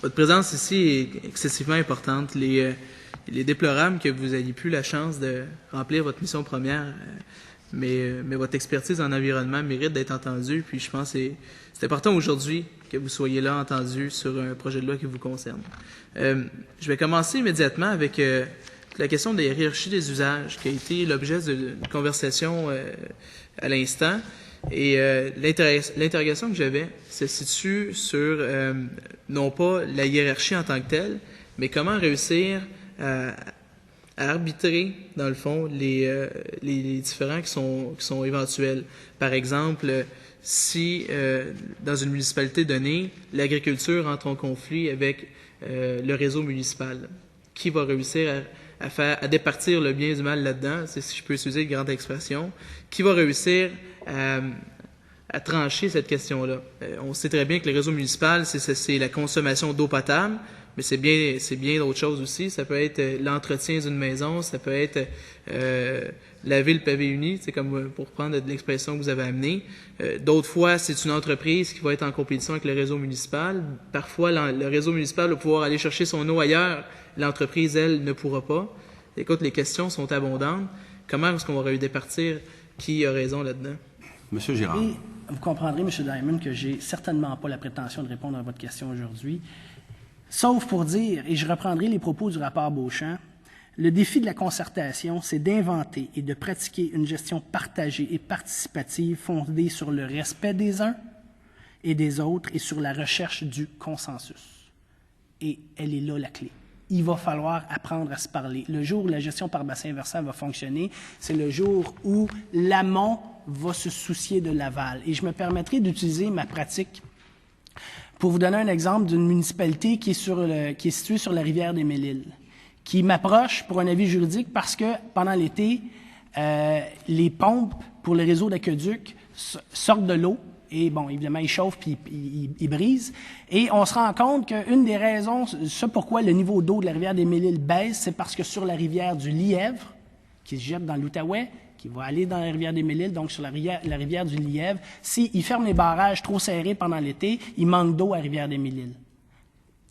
Votre présence ici est excessivement importante. Il est déplorable que vous ayez plus la chance de remplir votre mission première, mais votre expertise en environnement mérite d'être entendue. Puis je pense que c'est important aujourd'hui que vous soyez là entendu sur un projet de loi qui vous concerne. Je vais commencer immédiatement avec la question de la hiérarchie des usages, qui a été l'objet d'une conversation à l'instant. Et l'interrogation que j'avais se situe sur non pas la hiérarchie en tant que telle, mais comment réussir à arbitrer, dans le fond, les différends qui sont éventuels. Par exemple, si dans une municipalité donnée, l'agriculture entre en conflit avec le réseau municipal, qui va réussir à départir le bien du mal là-dedans, c'est si je peux utiliser une grande expression, qui va réussir à trancher cette question-là. On sait très bien que le réseau municipal, c'est la consommation d'eau potable, mais c'est bien d'autres choses aussi. Ça peut être l'entretien d'une maison, ça peut être laver le pavé uni, c'est comme pour prendre de l'expression que vous avez amenée. D'autres fois, c'est une entreprise qui va être en compétition avec le réseau municipal. Parfois, le réseau municipal va pouvoir aller chercher son eau ailleurs. L'entreprise, elle, ne pourra pas. Écoute, les questions sont abondantes. Comment est-ce qu'on va départir qui a raison là-dedans? Monsieur Girard. Et vous comprendrez, M. Diamond, que j'ai certainement pas la prétention de répondre à votre question aujourd'hui, sauf pour dire, et je reprendrai les propos du rapport Beauchamp, le défi de la concertation, c'est d'inventer et de pratiquer une gestion partagée et participative fondée sur le respect des uns et des autres et sur la recherche du consensus. Et elle est là la clé. Il va falloir apprendre à se parler. Le jour où la gestion par bassin versant va fonctionner, c'est le jour où l'amont va se soucier de l'aval. Et je me permettrai d'utiliser ma pratique pour vous donner un exemple d'une municipalité qui est située sur la rivière des Mille-Îles, qui m'approche pour un avis juridique parce que pendant l'été, les pompes pour le réseau d'aqueduc sortent de l'eau. Et bon, évidemment, il chauffe puis il brise. Et on se rend compte qu'une des raisons, ce pourquoi le niveau d'eau de la rivière des Mille-Îles baisse, c'est parce que sur la rivière du Lièvre, qui se jette dans l'Outaouais, qui va aller dans la rivière des Mille-Îles, donc sur la rivière du Lièvre, s'ils ferment les barrages trop serrés pendant l'été, il manque d'eau à la rivière des Mille-Îles.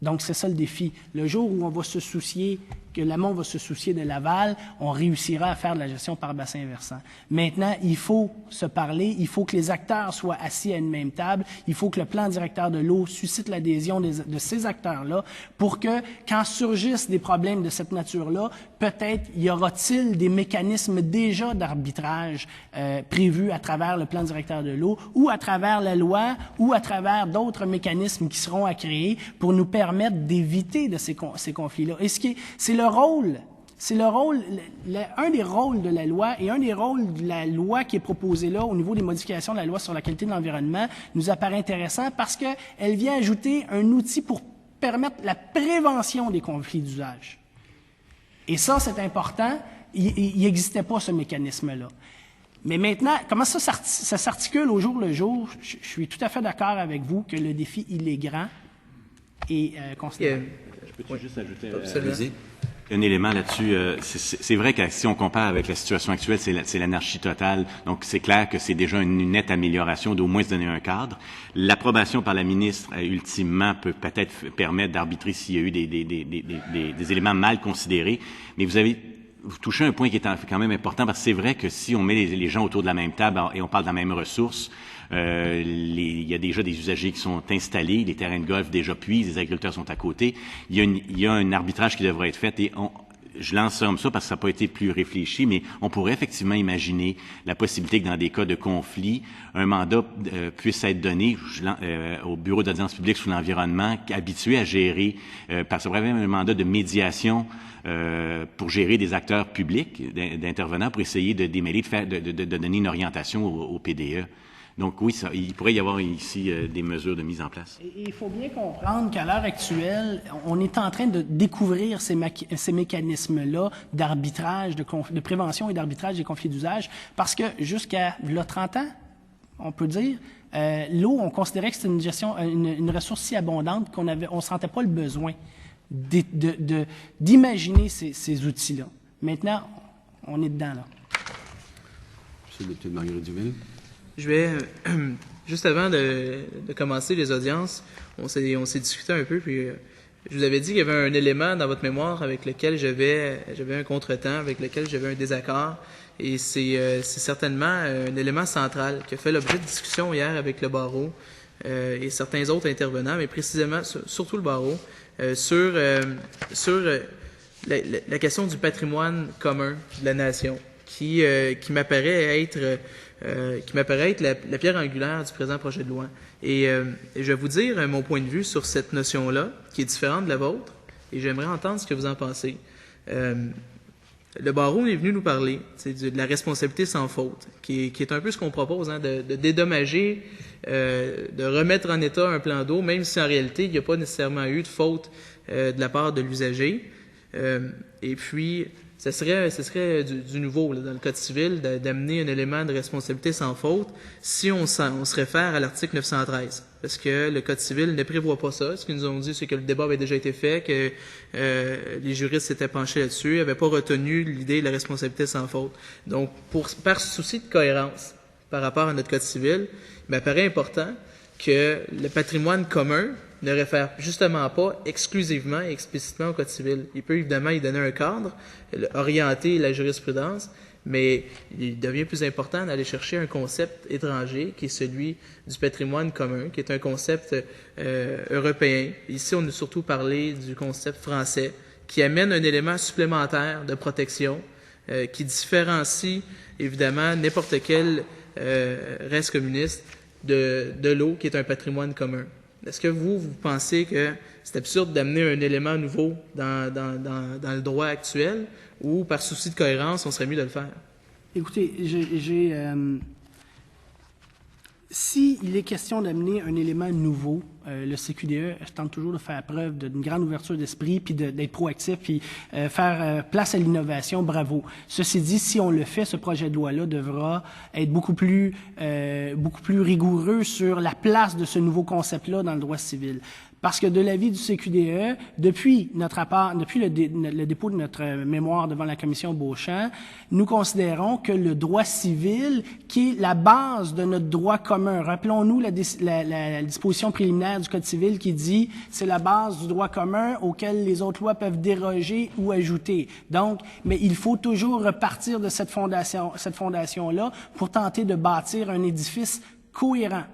Donc, c'est ça le défi. Le jour où on va se soucier, que l'amont va se soucier de l'aval, on réussira à faire de la gestion par bassin versant. Maintenant, il faut se parler, il faut que les acteurs soient assis à une même table, il faut que le plan directeur de l'eau suscite l'adhésion de ces acteurs-là pour que, quand surgissent des problèmes de cette nature-là, peut-être y aura-t-il des mécanismes déjà d'arbitrage prévus à travers le plan directeur de l'eau ou à travers la loi ou à travers d'autres mécanismes qui seront à créer pour nous permettre d'éviter de ces conflits-là. Et c'est un des rôles de la loi et un des rôles de la loi qui est proposée là au niveau des modifications de la loi sur la qualité de l'environnement nous apparaît intéressant parce qu'elle vient ajouter un outil pour permettre la prévention des conflits d'usage. Et ça, c'est important. Il n'existait pas ce mécanisme-là. Mais maintenant, comment ça s'articule au jour le jour? Je suis tout à fait d'accord avec vous que le défi, il est grand et considérable. Je peux juste ajouter Allez-y. un élément là-dessus. C'est vrai que si on compare avec la situation actuelle, c'est l'anarchie totale. Donc, c'est clair que c'est déjà une nette amélioration d'au moins se donner un cadre. L'approbation par la ministre, ultimement, peut peut-être permettre d'arbitrer s'il y a eu des éléments mal considérés. Mais vous touchez un point qui est quand même important parce que c'est vrai que si on met les gens autour de la même table et on parle de la même ressource, il y a déjà des usagers qui sont installés, les terrains de golf déjà puisent, les agriculteurs sont à côté. Il y a un arbitrage qui devrait être fait et je lance comme ça parce que ça n'a pas été plus réfléchi, mais on pourrait effectivement imaginer la possibilité que dans des cas de conflit, un mandat puisse être donné au Bureau d'audience publique sur l'environnement, habitué à gérer, parce que vraiment un mandat de médiation pour gérer des acteurs publics, d'intervenants, pour essayer de démêler, de donner une orientation au PDE. Donc oui, il pourrait y avoir ici des mesures de mise en place. Et il faut bien comprendre qu'à l'heure actuelle, on est en train de découvrir ces mécanismes-là d'arbitrage, de prévention et d'arbitrage des conflits d'usage, parce que jusqu'à 30 ans, on peut dire, l'eau, on considérait que c'était une ressource si abondante qu'on ne sentait pas le besoin d'imaginer ces outils-là. Maintenant, on est dedans, là. Monsieur le député de Marguerite-Duville. Je vais, juste avant de commencer les audiences, on s'est discuté un peu, puis je vous avais dit qu'il y avait un élément dans votre mémoire avec lequel j'avais un contretemps, avec lequel j'avais un désaccord, et c'est certainement un élément central qui a fait l'objet de discussion hier avec le barreau et certains autres intervenants, mais précisément, surtout le barreau, sur la question du patrimoine commun de la nation, qui m'apparaît être la pierre angulaire du présent projet de loi. Et je vais vous dire mon point de vue sur cette notion-là, qui est différente de la vôtre, et j'aimerais entendre ce que vous en pensez. Le barreau est venu nous parler de la responsabilité sans faute, qui est un peu ce qu'on propose, de dédommager, de remettre en état un plan d'eau, même si en réalité, il n'y a pas nécessairement eu de faute de la part de l'usager. Et puis, ce serait du nouveau là, dans le Code civil d'amener un élément de responsabilité sans faute si on se réfère à l'article 913. Parce que le Code civil ne prévoit pas ça. Ce qu'ils nous ont dit, c'est que le débat avait déjà été fait, que les juristes s'étaient penchés là-dessus, n'avaient pas retenu l'idée de la responsabilité sans faute. Donc, par souci de cohérence par rapport à notre Code civil, il m'apparaît important que le patrimoine commun ne réfère justement pas exclusivement et explicitement au Code civil. Il peut évidemment y donner un cadre, orienter la jurisprudence, mais il devient plus important d'aller chercher un concept étranger qui est celui du patrimoine commun, qui est un concept européen. Ici, on a surtout parlé du concept français, qui amène un élément supplémentaire de protection, qui différencie évidemment n'importe quel reste communiste de l'eau, qui est un patrimoine commun. Est-ce que vous pensez que c'est absurde d'amener un élément nouveau dans le droit actuel ou, par souci de cohérence, on serait mieux de le faire? Écoutez, s'il est question d'amener un élément nouveau, le CQDE tente toujours de faire preuve d'une grande ouverture d'esprit, puis d'être proactif, puis faire place à l'innovation, bravo. Ceci dit, si on le fait, ce projet de loi-là devra être beaucoup plus rigoureux sur la place de ce nouveau concept-là dans le droit civil. Parce que de l'avis du CQDE, depuis le dépôt de notre mémoire devant la commission Beauchamp, nous considérons que le droit civil, qui est la base de notre droit commun, rappelons-nous la disposition préliminaire du Code civil qui dit c'est la base du droit commun auquel les autres lois peuvent déroger ou ajouter. Donc, mais il faut toujours repartir de cette fondation-là pour tenter de bâtir un édifice cohérent.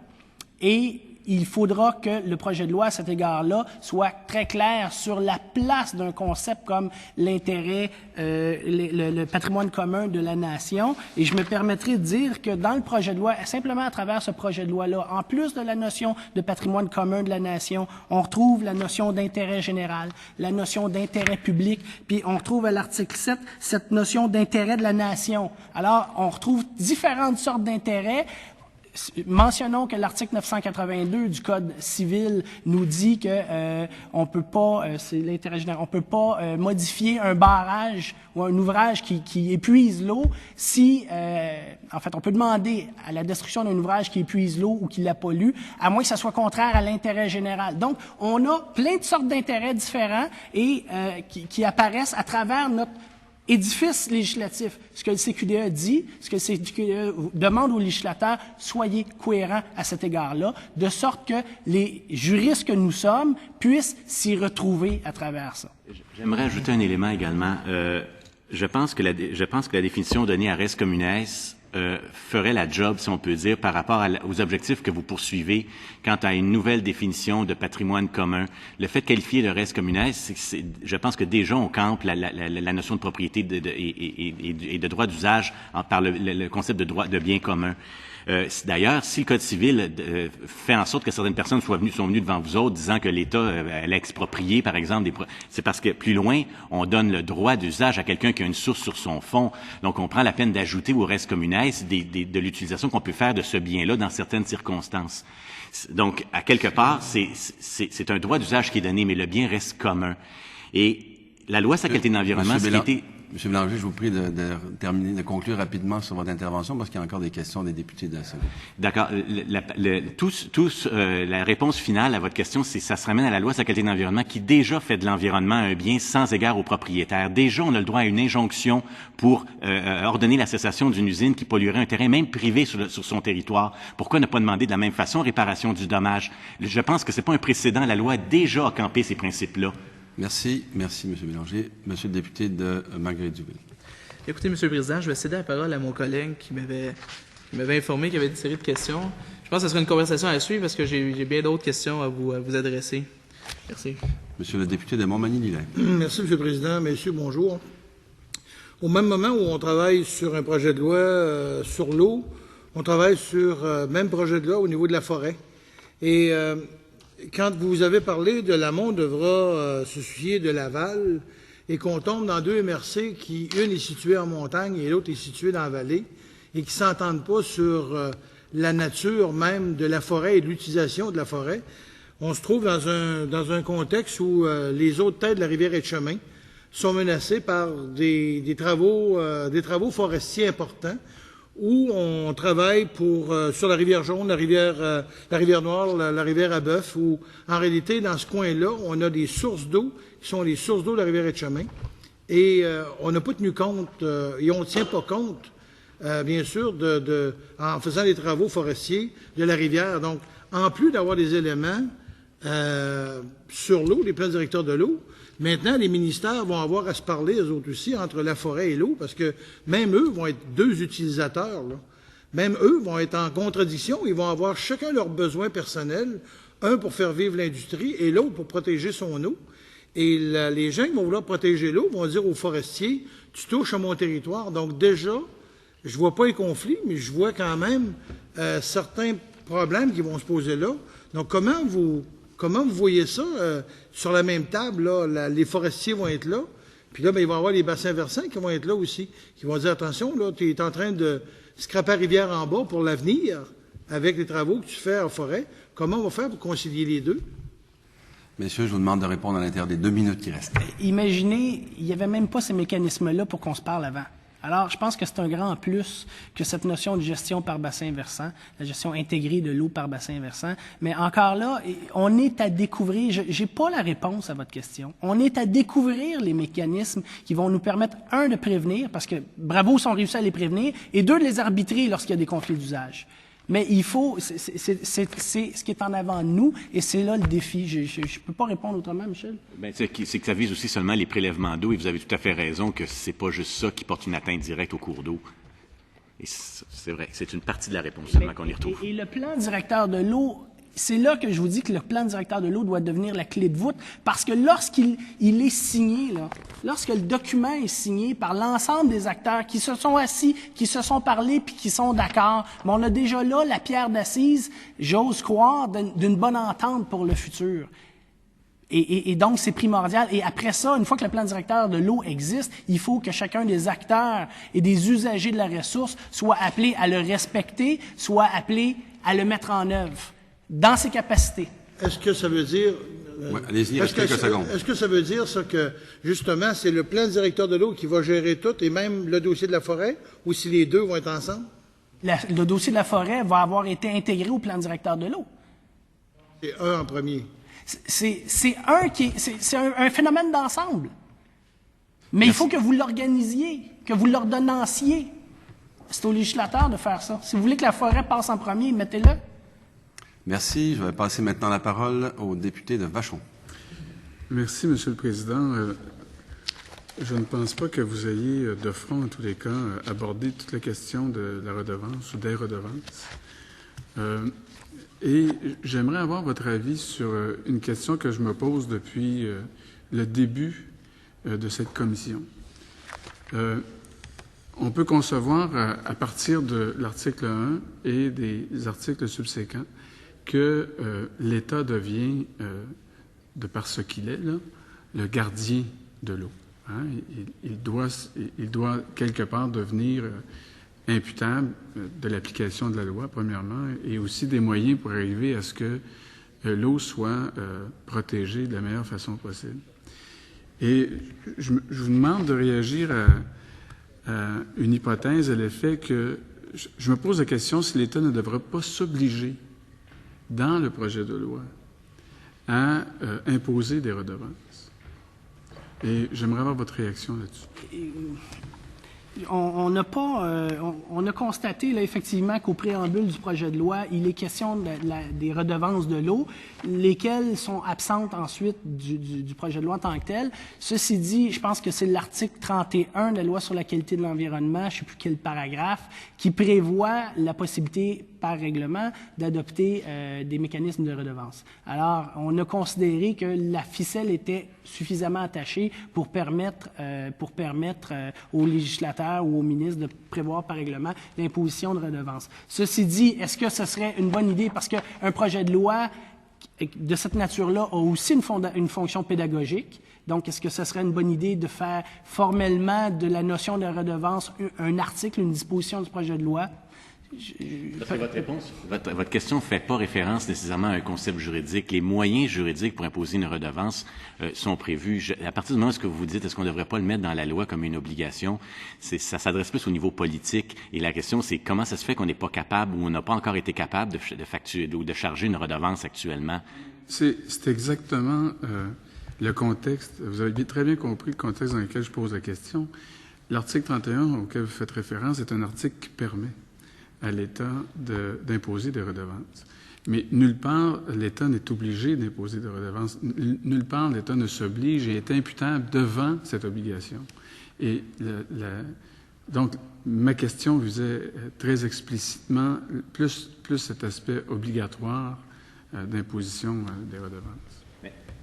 Et il faudra que le projet de loi, à cet égard-là, soit très clair sur la place d'un concept comme l'intérêt, le patrimoine commun de la nation. Et je me permettrai de dire que dans le projet de loi, simplement à travers ce projet de loi-là, en plus de la notion de patrimoine commun de la nation, on retrouve la notion d'intérêt général, la notion d'intérêt public, puis on retrouve à l'article 7 cette notion d'intérêt de la nation. Alors, on retrouve différentes sortes d'intérêts. Mentionnons que l'article 982 du Code civil nous dit que on peut pas, c'est l'intérêt général, on peut pas modifier un barrage ou un ouvrage qui épuise l'eau si, en fait, on peut demander à la destruction d'un ouvrage qui épuise l'eau ou qui la pollue, à moins que ça soit contraire à l'intérêt général. Donc, on a plein de sortes d'intérêts différents et qui apparaissent à travers notre édifice législatif. Ce que le CQDE dit, ce que le CQDE demande aux législateurs, soyez cohérents à cet égard-là, de sorte que les juristes que nous sommes puissent s'y retrouver à travers ça. J'aimerais ajouter un élément également. Je pense que la définition donnée à res communes ferait la job, si on peut dire, par rapport aux objectifs que vous poursuivez quant à une nouvelle définition de patrimoine commun. Le fait de qualifier le res communes, je pense que déjà on campe la notion de propriété et de droit d'usage par le concept de droit de bien commun. D'ailleurs, si le Code civil fait en sorte que certaines personnes sont venues devant vous autres disant que l'État allait exproprier, par exemple, c'est parce que plus loin, on donne le droit d'usage à quelqu'un qui a une source sur son fonds. Donc, on prend la peine d'ajouter au res communes de l'utilisation qu'on peut faire de ce bien-là dans certaines circonstances. Donc, à quelque part, c'est un droit d'usage qui est donné, mais le bien reste commun. Et la loi sur la qualité de l'environnement, ce qui était... Monsieur Bélanger, je vous prie de conclure rapidement sur votre intervention parce qu'il y a encore des questions des députés de l'Assemblée. D'accord. La réponse finale à votre question, ça se ramène à la loi sur la qualité de l'environnement qui déjà fait de l'environnement un bien sans égard aux propriétaires. Déjà, on a le droit à une injonction pour ordonner la cessation d'une usine qui polluerait un terrain, même privé, sur son territoire. Pourquoi ne pas demander de la même façon réparation du dommage? Je pense que c'est pas un précédent. La loi a déjà campé ces principes-là. Merci, M. Bélanger. Monsieur le député de Marguerite-Duville. Écoutez, M. le Président, je vais céder la parole à mon collègue qui m'avait informé qu'il y avait une série de questions. Je pense que ce sera une conversation à suivre parce que j'ai bien d'autres questions à vous adresser. Merci. Monsieur le député de Montmagny-Lillet. Merci, M. le Président. Messieurs, bonjour. Au même moment où on travaille sur un projet de loi sur l'eau, on travaille sur même projet de loi au niveau de la forêt. Et quand vous avez parlé de l'amont devra se soucier de l'aval et qu'on tombe dans deux MRC qui, une est située en montagne et l'autre est située dans la vallée et qui ne s'entendent pas sur la nature même de la forêt et de l'utilisation de la forêt, on se trouve dans un contexte où les eaux de tête de la rivière Etchemin sont menacés par des travaux forestiers importants où on travaille sur la rivière Jaune, la rivière Noire, la rivière Abeuf, où en réalité, dans ce coin-là, on a des sources d'eau qui sont les sources d'eau de la rivière Etchemin. Et on n'a pas tenu compte, et on ne tient pas compte, bien sûr, en faisant les travaux forestiers de la rivière. Donc, en plus d'avoir des éléments sur l'eau, les plans directeurs de l'eau, maintenant, les ministères vont avoir à se parler, eux autres aussi, entre la forêt et l'eau, parce que même eux vont être deux utilisateurs, là. Même eux vont être en contradiction. Ils vont avoir chacun leurs besoins personnels, un pour faire vivre l'industrie et l'autre pour protéger son eau. Et les gens qui vont vouloir protéger l'eau vont dire aux forestiers, tu touches à mon territoire. Donc déjà, je vois pas les conflits, mais je vois quand même certains problèmes qui vont se poser là. Donc comment vous voyez ça sur la même table, là, les forestiers vont être là, puis là, ben, il va y avoir les bassins versants qui vont être là aussi, qui vont dire, attention, là, tu es en train de scraper la rivière en bas pour l'avenir, avec les travaux que tu fais en forêt. Comment on va faire pour concilier les deux? Messieurs, je vous demande de répondre à l'intérieur des 2 minutes qui restent. Imaginez, il n'y avait même pas ces mécanismes-là pour qu'on se parle avant. Alors, je pense que c'est un grand plus que cette notion de gestion par bassin versant, la gestion intégrée de l'eau par bassin versant. Mais encore là, on est à découvrir, j'ai pas la réponse à votre question, on est à découvrir les mécanismes qui vont nous permettre, un, de prévenir, parce que bravo si on réussit à les prévenir, et deux, de les arbitrer lorsqu'il y a des conflits d'usage. Mais il faut, c'est ce qui est en avant de nous, et c'est là le défi. Je peux pas répondre autrement, Michel. Ben, c'est que ça vise aussi seulement les prélèvements d'eau, et vous avez tout à fait raison que c'est pas juste ça qui porte une atteinte directe au cours d'eau. Et c'est vrai, c'est une partie de la réponse seulement qu'on y retrouve. Et le plan directeur de l'eau, c'est là que je vous dis que le plan directeur de l'eau doit devenir la clé de voûte, parce que lorsqu'il est signé, là, lorsque le document est signé par l'ensemble des acteurs qui se sont assis, qui se sont parlé, puis qui sont d'accord, on a déjà là la pierre d'assise, j'ose croire, d'une bonne entente pour le futur. Et donc, c'est primordial. Et après ça, une fois que le plan directeur de l'eau existe, il faut que chacun des acteurs et des usagers de la ressource soit appelé à le respecter, soit appelé à le mettre en œuvre dans ses capacités. Est-ce que ça veut dire... Ouais, allez-y, reste quelques secondes. Est-ce que ça veut dire ça que, justement, c'est le plan directeur de l'eau qui va gérer tout, et même le dossier de la forêt, ou si les deux vont être ensemble? Le dossier de la forêt va avoir été intégré au plan directeur de l'eau. C'est un en premier. C'est un phénomène d'ensemble. Mais il faut que vous l'organisiez, que vous l'ordonnanciez. C'est au législateur de faire ça. Si vous voulez que la forêt passe en premier, mettez-le. Merci. Je vais passer maintenant la parole au député de Vachon. Merci, Monsieur le Président. Je ne pense pas que vous ayez, de front, en tous les cas, abordé toute la question de la redevance ou des redevances. Et j'aimerais avoir votre avis sur une question que je me pose depuis le début de cette commission. On peut concevoir, à partir de l'article 1 et des articles subséquents, que l'État devient, de par ce qu'il est, là, le gardien de l'eau. Hein? Il doit quelque part devenir imputable de l'application de la loi, premièrement, et aussi des moyens pour arriver à ce que l'eau soit protégée de la meilleure façon possible. Et je vous demande de réagir à une hypothèse à l'effet que je me pose la question si l'État ne devrait pas s'obliger dans le projet de loi à imposer des redevances. Et j'aimerais avoir votre réaction là-dessus. On a constaté là, effectivement qu'au préambule du projet de loi, il est question des redevances de l'eau, lesquelles sont absentes ensuite du projet de loi en tant que tel. Ceci dit, je pense que c'est l'article 31 de la loi sur la qualité de l'environnement, je ne sais plus quel paragraphe, qui prévoit la possibilité par règlement d'adopter des mécanismes de redevance. Alors, on a considéré que la ficelle était suffisamment attachée pour permettre aux législateurs ou aux ministres de prévoir par règlement l'imposition de redevances. Ceci dit, est-ce que ce serait une bonne idée? Parce qu'un projet de loi de cette nature-là a aussi une fonction pédagogique. Donc, est-ce que ce serait une bonne idée de faire formellement de la notion de redevance un article, une disposition du projet de loi? Parce que votre réponse, votre question ne fait pas référence nécessairement à un concept juridique. Les moyens juridiques pour imposer une redevance sont prévus. À partir du moment où ce que vous dites, est-ce qu'on ne devrait pas le mettre dans la loi comme une obligation? Ça s'adresse plus au niveau politique. Et la question, c'est comment ça se fait qu'on n'est pas capable ou on n'a pas encore été capable de facturer ou de charger une redevance actuellement? C'est exactement le contexte. Vous avez très bien compris le contexte dans lequel je pose la question. L'article 31 auquel vous faites référence est un article qui permet à l'État d'imposer des redevances. Mais nulle part, l'État n'est obligé d'imposer des redevances. Nulle part, l'État ne s'oblige et est imputable devant cette obligation. Et donc, ma question visait très explicitement plus cet aspect obligatoire d'imposition des redevances.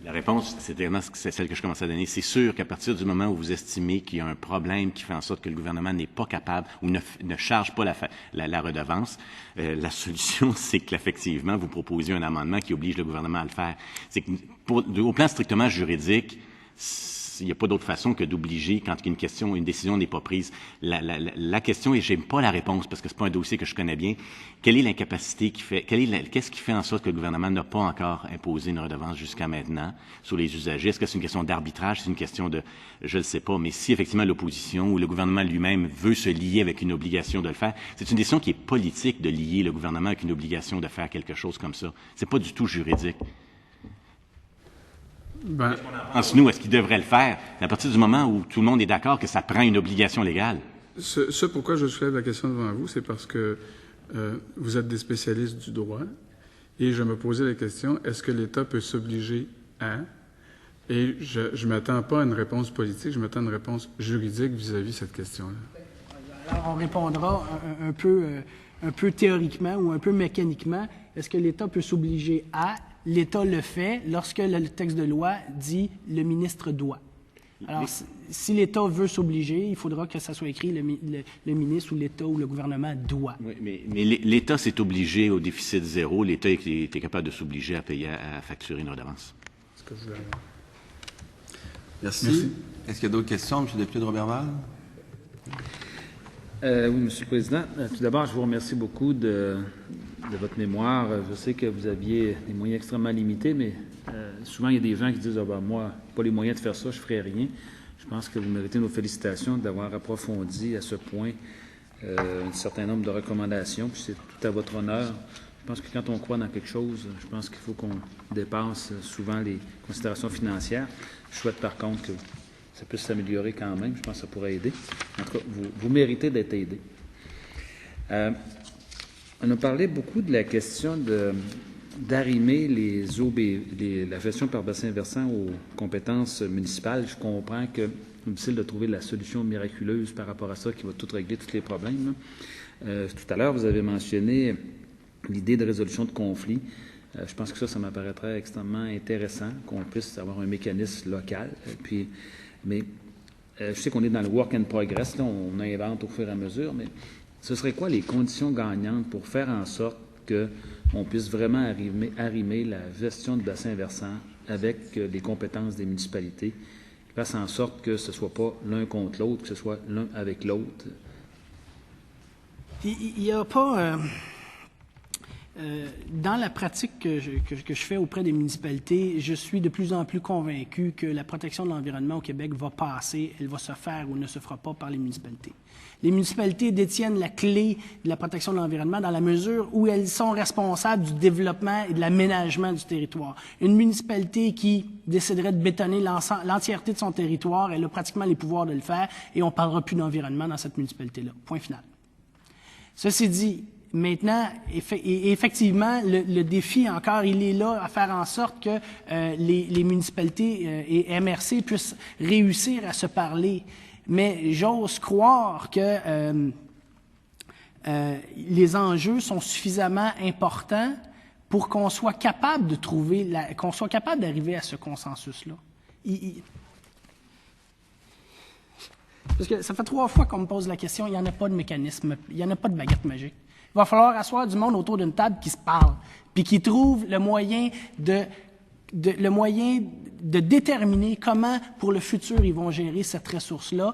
La réponse, c'est celle que je commence à donner. C'est sûr qu'à partir du moment où vous estimez qu'il y a un problème qui fait en sorte que le gouvernement n'est pas capable ou ne charge pas la redevance, la solution, c'est qu'effectivement, vous proposez un amendement qui oblige le gouvernement à le faire. C'est que, au plan strictement juridique, il n'y a pas d'autre façon que d'obliger quand une décision n'est pas prise. La question, et j'aime pas la réponse parce que c'est pas un dossier que je connais bien, quelle est l'incapacité qu'est-ce qui fait en sorte que le gouvernement n'a pas encore imposé une redevance jusqu'à maintenant sur les usagers? Est-ce que c'est une question d'arbitrage? C'est une question de, je ne sais pas, mais si effectivement l'opposition ou le gouvernement lui-même veut se lier avec une obligation de le faire, c'est une décision qui est politique de lier le gouvernement avec une obligation de faire quelque chose comme ça. C'est pas du tout juridique. Nous, est-ce qu'il devrait le faire? À partir du moment où tout le monde est d'accord que ça prend une obligation légale. Ce pourquoi je soulève la question devant vous, c'est parce que vous êtes des spécialistes du droit et je me posais la question, est-ce que l'État peut s'obliger à... Et je ne m'attends pas à une réponse politique, je m'attends à une réponse juridique vis-à-vis de cette question-là. Alors, on répondra un peu théoriquement ou un peu mécaniquement. Est-ce que l'État peut s'obliger à... L'État le fait lorsque le texte de loi dit « le ministre doit ». Alors, si l'État veut s'obliger, il faudra que ça soit écrit le ministre ou l'État ou le gouvernement doit. Oui, mais l'État s'est obligé au déficit zéro. L'État était capable de s'obliger à facturer une redevance. C'est ce que je voulais avoir. Merci. Est-ce qu'il y a d'autres questions, M. le député de Roberval? Oui, M. le Président. Tout d'abord, je vous remercie beaucoup de votre mémoire. Je sais que vous aviez des moyens extrêmement limités, mais souvent, il y a des gens qui disent « Ah ben moi, pas les moyens de faire ça, je ne ferai rien ». Je pense que vous méritez nos félicitations d'avoir approfondi à ce point un certain nombre de recommandations, puis c'est tout à votre honneur. Je pense que quand on croit dans quelque chose, je pense qu'il faut qu'on dépasse souvent les considérations financières. Je souhaite par contre que ça puisse s'améliorer quand même. Je pense que ça pourrait aider. En tout cas, vous méritez d'être aidé. On a parlé beaucoup de la question d'arrimer la gestion par bassin versant aux compétences municipales. Je comprends que c'est difficile de trouver la solution miraculeuse par rapport à ça qui va tout régler tous les problèmes. Tout à l'heure, vous avez mentionné l'idée de résolution de conflits. Je pense que ça m'apparaîtrait extrêmement intéressant qu'on puisse avoir un mécanisme local. Mais je sais qu'on est dans le work in progress, là, on invente au fur et à mesure, mais ce serait quoi les conditions gagnantes pour faire en sorte qu'on puisse vraiment arrimer la gestion de bassin versant avec les compétences des municipalités, qui fasse en sorte que ce ne soit pas l'un contre l'autre, que ce soit l'un avec l'autre? Il n'y a pas... dans la pratique que je fais auprès des municipalités, je suis de plus en plus convaincu que la protection de l'environnement au Québec va passer, elle va se faire ou ne se fera pas par les municipalités. Les municipalités détiennent la clé de la protection de l'environnement dans la mesure où elles sont responsables du développement et de l'aménagement du territoire. Une municipalité qui déciderait de bétonner l'entièreté de son territoire, elle a pratiquement les pouvoirs de le faire et on ne parlera plus d'environnement dans cette municipalité-là. Point final. Ceci dit, maintenant, effectivement, le défi encore, il est là à faire en sorte que les municipalités et MRC puissent réussir à se parler. Mais j'ose croire que les enjeux sont suffisamment importants pour qu'on soit capable de trouver, qu'on soit capable d'arriver à ce consensus-là. Parce que ça fait 3 fois qu'on me pose la question, il n'y en a pas de mécanisme, il n'y en a pas de baguette magique. Il va falloir asseoir du monde autour d'une table qui se parle, puis qui trouve le moyen de déterminer comment, pour le futur, ils vont gérer cette ressource-là.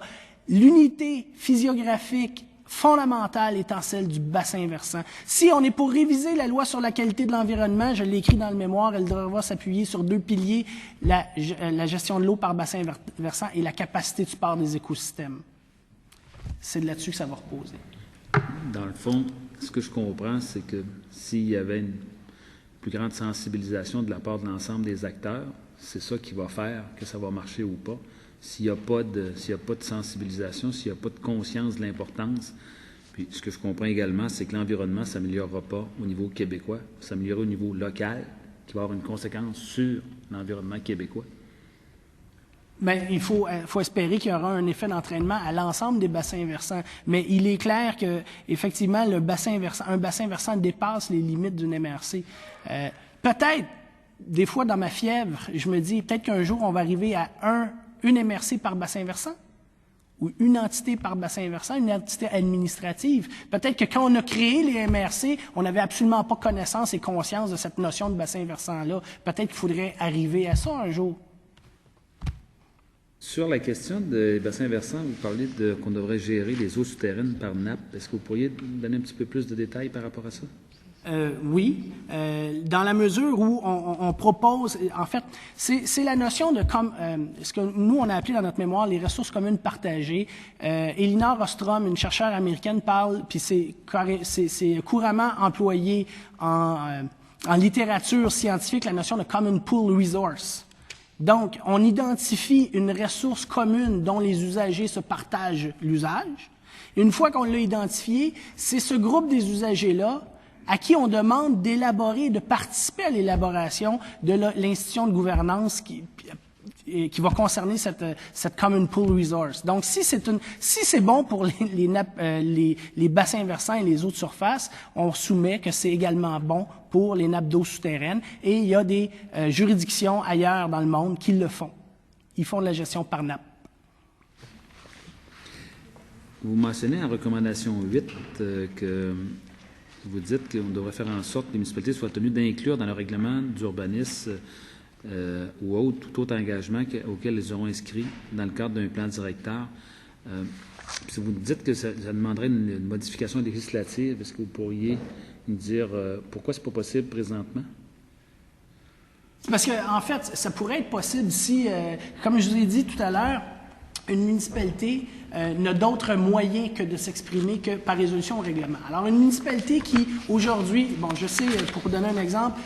L'unité physiographique fondamentale étant celle du bassin versant. Si on est pour réviser la loi sur la qualité de l'environnement, je l'ai écrit dans le mémoire, elle devra s'appuyer sur 2 piliers, la gestion de l'eau par bassin versant et la capacité de support des écosystèmes. C'est là-dessus que ça va reposer. Dans le fond, ce que je comprends, c'est que s'il y avait une plus grande sensibilisation de la part de l'ensemble des acteurs, c'est ça qui va faire que ça va marcher ou pas. S'il n'y a pas de sensibilisation, s'il n'y a pas de conscience de l'importance, puis ce que je comprends également, c'est que l'environnement ne s'améliorera pas au niveau québécois, ça s'améliorera au niveau local, qui va avoir une conséquence sur l'environnement québécois. Bien, il faut espérer qu'il y aura un effet d'entraînement à l'ensemble des bassins versants. Mais il est clair que, effectivement, un bassin versant dépasse les limites d'une MRC. Peut-être, des fois, dans ma fièvre, je me dis, peut-être qu'un jour, on va arriver à une MRC par bassin versant, ou une entité par bassin versant, une entité administrative. Peut-être que quand on a créé les MRC, on n'avait absolument pas connaissance et conscience de cette notion de bassin versant-là. Peut-être qu'il faudrait arriver à ça un jour. Sur la question des bassins versants, vous parlez qu'on devrait gérer les eaux souterraines par nappe. Est-ce que vous pourriez donner un petit peu plus de détails par rapport à ça? Oui, dans la mesure où on propose, en fait, c'est la notion de ce que nous on a appelé dans notre mémoire les ressources communes partagées. Elinor Ostrom, une chercheure américaine, parle, puis c'est couramment employé en littérature scientifique, la notion de common pool resource. Donc, on identifie une ressource commune dont les usagers se partagent l'usage. Une fois qu'on l'a identifié, c'est ce groupe des usagers-là à qui on demande d'élaborer et de participer à l'élaboration de l'institution de gouvernance qui va concerner cette common pool resource. Donc, si c'est bon pour les bassins versants et les eaux de surface, on soumet que c'est également bon pour les nappes d'eau souterraines. Et il y a des juridictions ailleurs dans le monde qui le font. Ils font de la gestion par nappe. Vous mentionnez en recommandation 8 que vous dites qu'on devrait faire en sorte que les municipalités soient tenues d'inclure dans le règlement d'urbanisme ou tout autre engagement auquel ils auront inscrit dans le cadre d'un plan directeur. Si vous dites que ça demanderait une modification législative, est-ce que vous pourriez nous dire pourquoi c'est pas possible présentement? Parce qu'en fait, ça pourrait être possible si, comme je vous ai dit tout à l'heure, une municipalité n'a d'autre moyen que de s'exprimer que par résolution au règlement. Alors, une municipalité qui, aujourd'hui, bon, je sais, pour vous donner un exemple,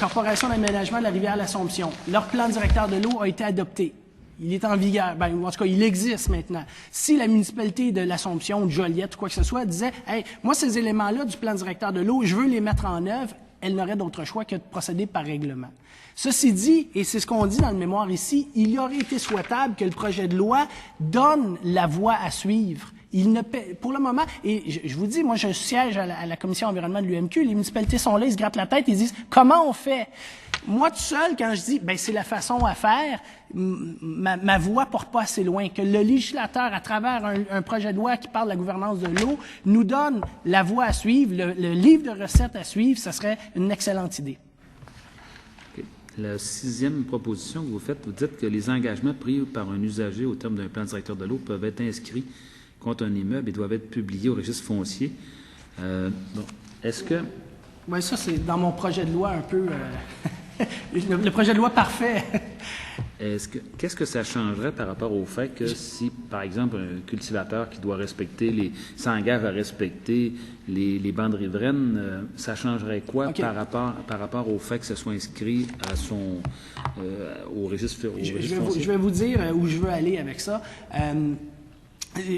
Corporation d'aménagement de la rivière l'Assomption, leur plan directeur de l'eau a été adopté. Il est en vigueur. Ben, en tout cas, il existe maintenant. Si la municipalité de l'Assomption, de Joliette ou quoi que ce soit disait « Hey, moi, ces éléments-là du plan directeur de l'eau, je veux les mettre en œuvre », elle n'aurait d'autre choix que de procéder par règlement. Ceci dit, et c'est ce qu'on dit dans le mémoire ici, il aurait été souhaitable que le projet de loi donne la voie à suivre. Pour le moment, et je vous dis, moi je siège à la commission environnement de l'UMQ, les municipalités sont là, ils se grattent la tête, ils disent « Comment on fait? » Moi tout seul, quand je dis « Ben c'est la façon à faire », ma voix porte pas assez loin. Que le législateur, à travers un projet de loi qui parle de la gouvernance de l'eau, nous donne la voie à suivre, le livre de recettes à suivre, ce serait une excellente idée. Okay. La 6e proposition que vous faites, vous dites que les engagements pris par un usager au terme d'un plan directeur de l'eau peuvent être inscrits contre un immeuble et doivent être publiés au registre foncier. Bon, est-ce que... Oui, ça, c'est dans mon projet de loi un peu... le projet de loi parfait. Qu'est-ce que ça changerait par rapport au fait que si, par exemple, un cultivateur qui doit s'engage à respecter les bandes riveraines, ça changerait quoi par rapport au fait que ce soit inscrit au registre foncier? Je vais vous dire où je veux aller avec ça.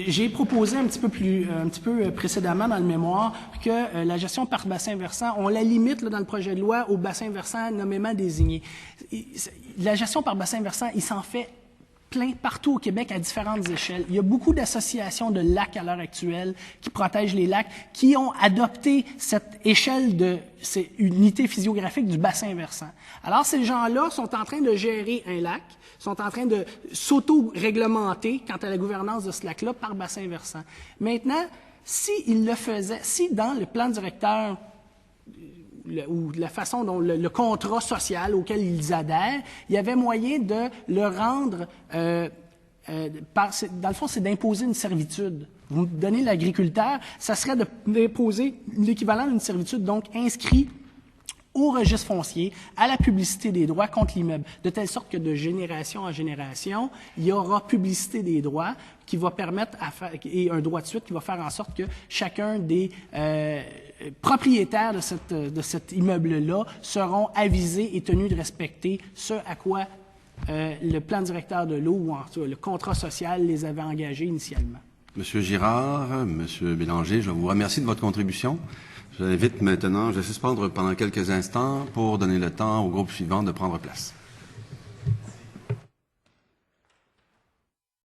J'ai proposé un petit peu précédemment dans le mémoire que la gestion par bassin versant, on la limite là, dans le projet de loi au bassin versant nommément désigné. La gestion par bassin versant, il s'en fait plein partout au Québec à différentes échelles. Il y a beaucoup d'associations de lacs à l'heure actuelle qui protègent les lacs, qui ont adopté cette échelle cette unité physiographique du bassin versant. Alors, ces gens-là sont en train de gérer un lac, sont en train de s'auto-réglementer quant à la gouvernance de ce lac-là par bassin versant. Maintenant, s'ils le faisaient, si dans le plan directeur ou la façon dont le contrat social auquel ils adhèrent, il y avait moyen de le rendre, dans le fond, c'est d'imposer une servitude. Vous me donnez l'agriculteur, ça serait de déposer l'équivalent d'une servitude, donc inscrit au registre foncier, à la publicité des droits contre l'immeuble, de telle sorte que de génération en génération, il y aura publicité des droits qui va permettre et un droit de suite qui va faire en sorte que chacun des propriétaires de cet immeuble-là seront avisés et tenus de respecter ce à quoi le plan directeur de l'eau ou en tout cas, le contrat social les avait engagés initialement. Monsieur Girard, Monsieur Bélanger, je vous remercie de votre contribution. Je l'invite maintenant, je vais suspendre pendant quelques instants pour donner le temps au groupe suivant de prendre place.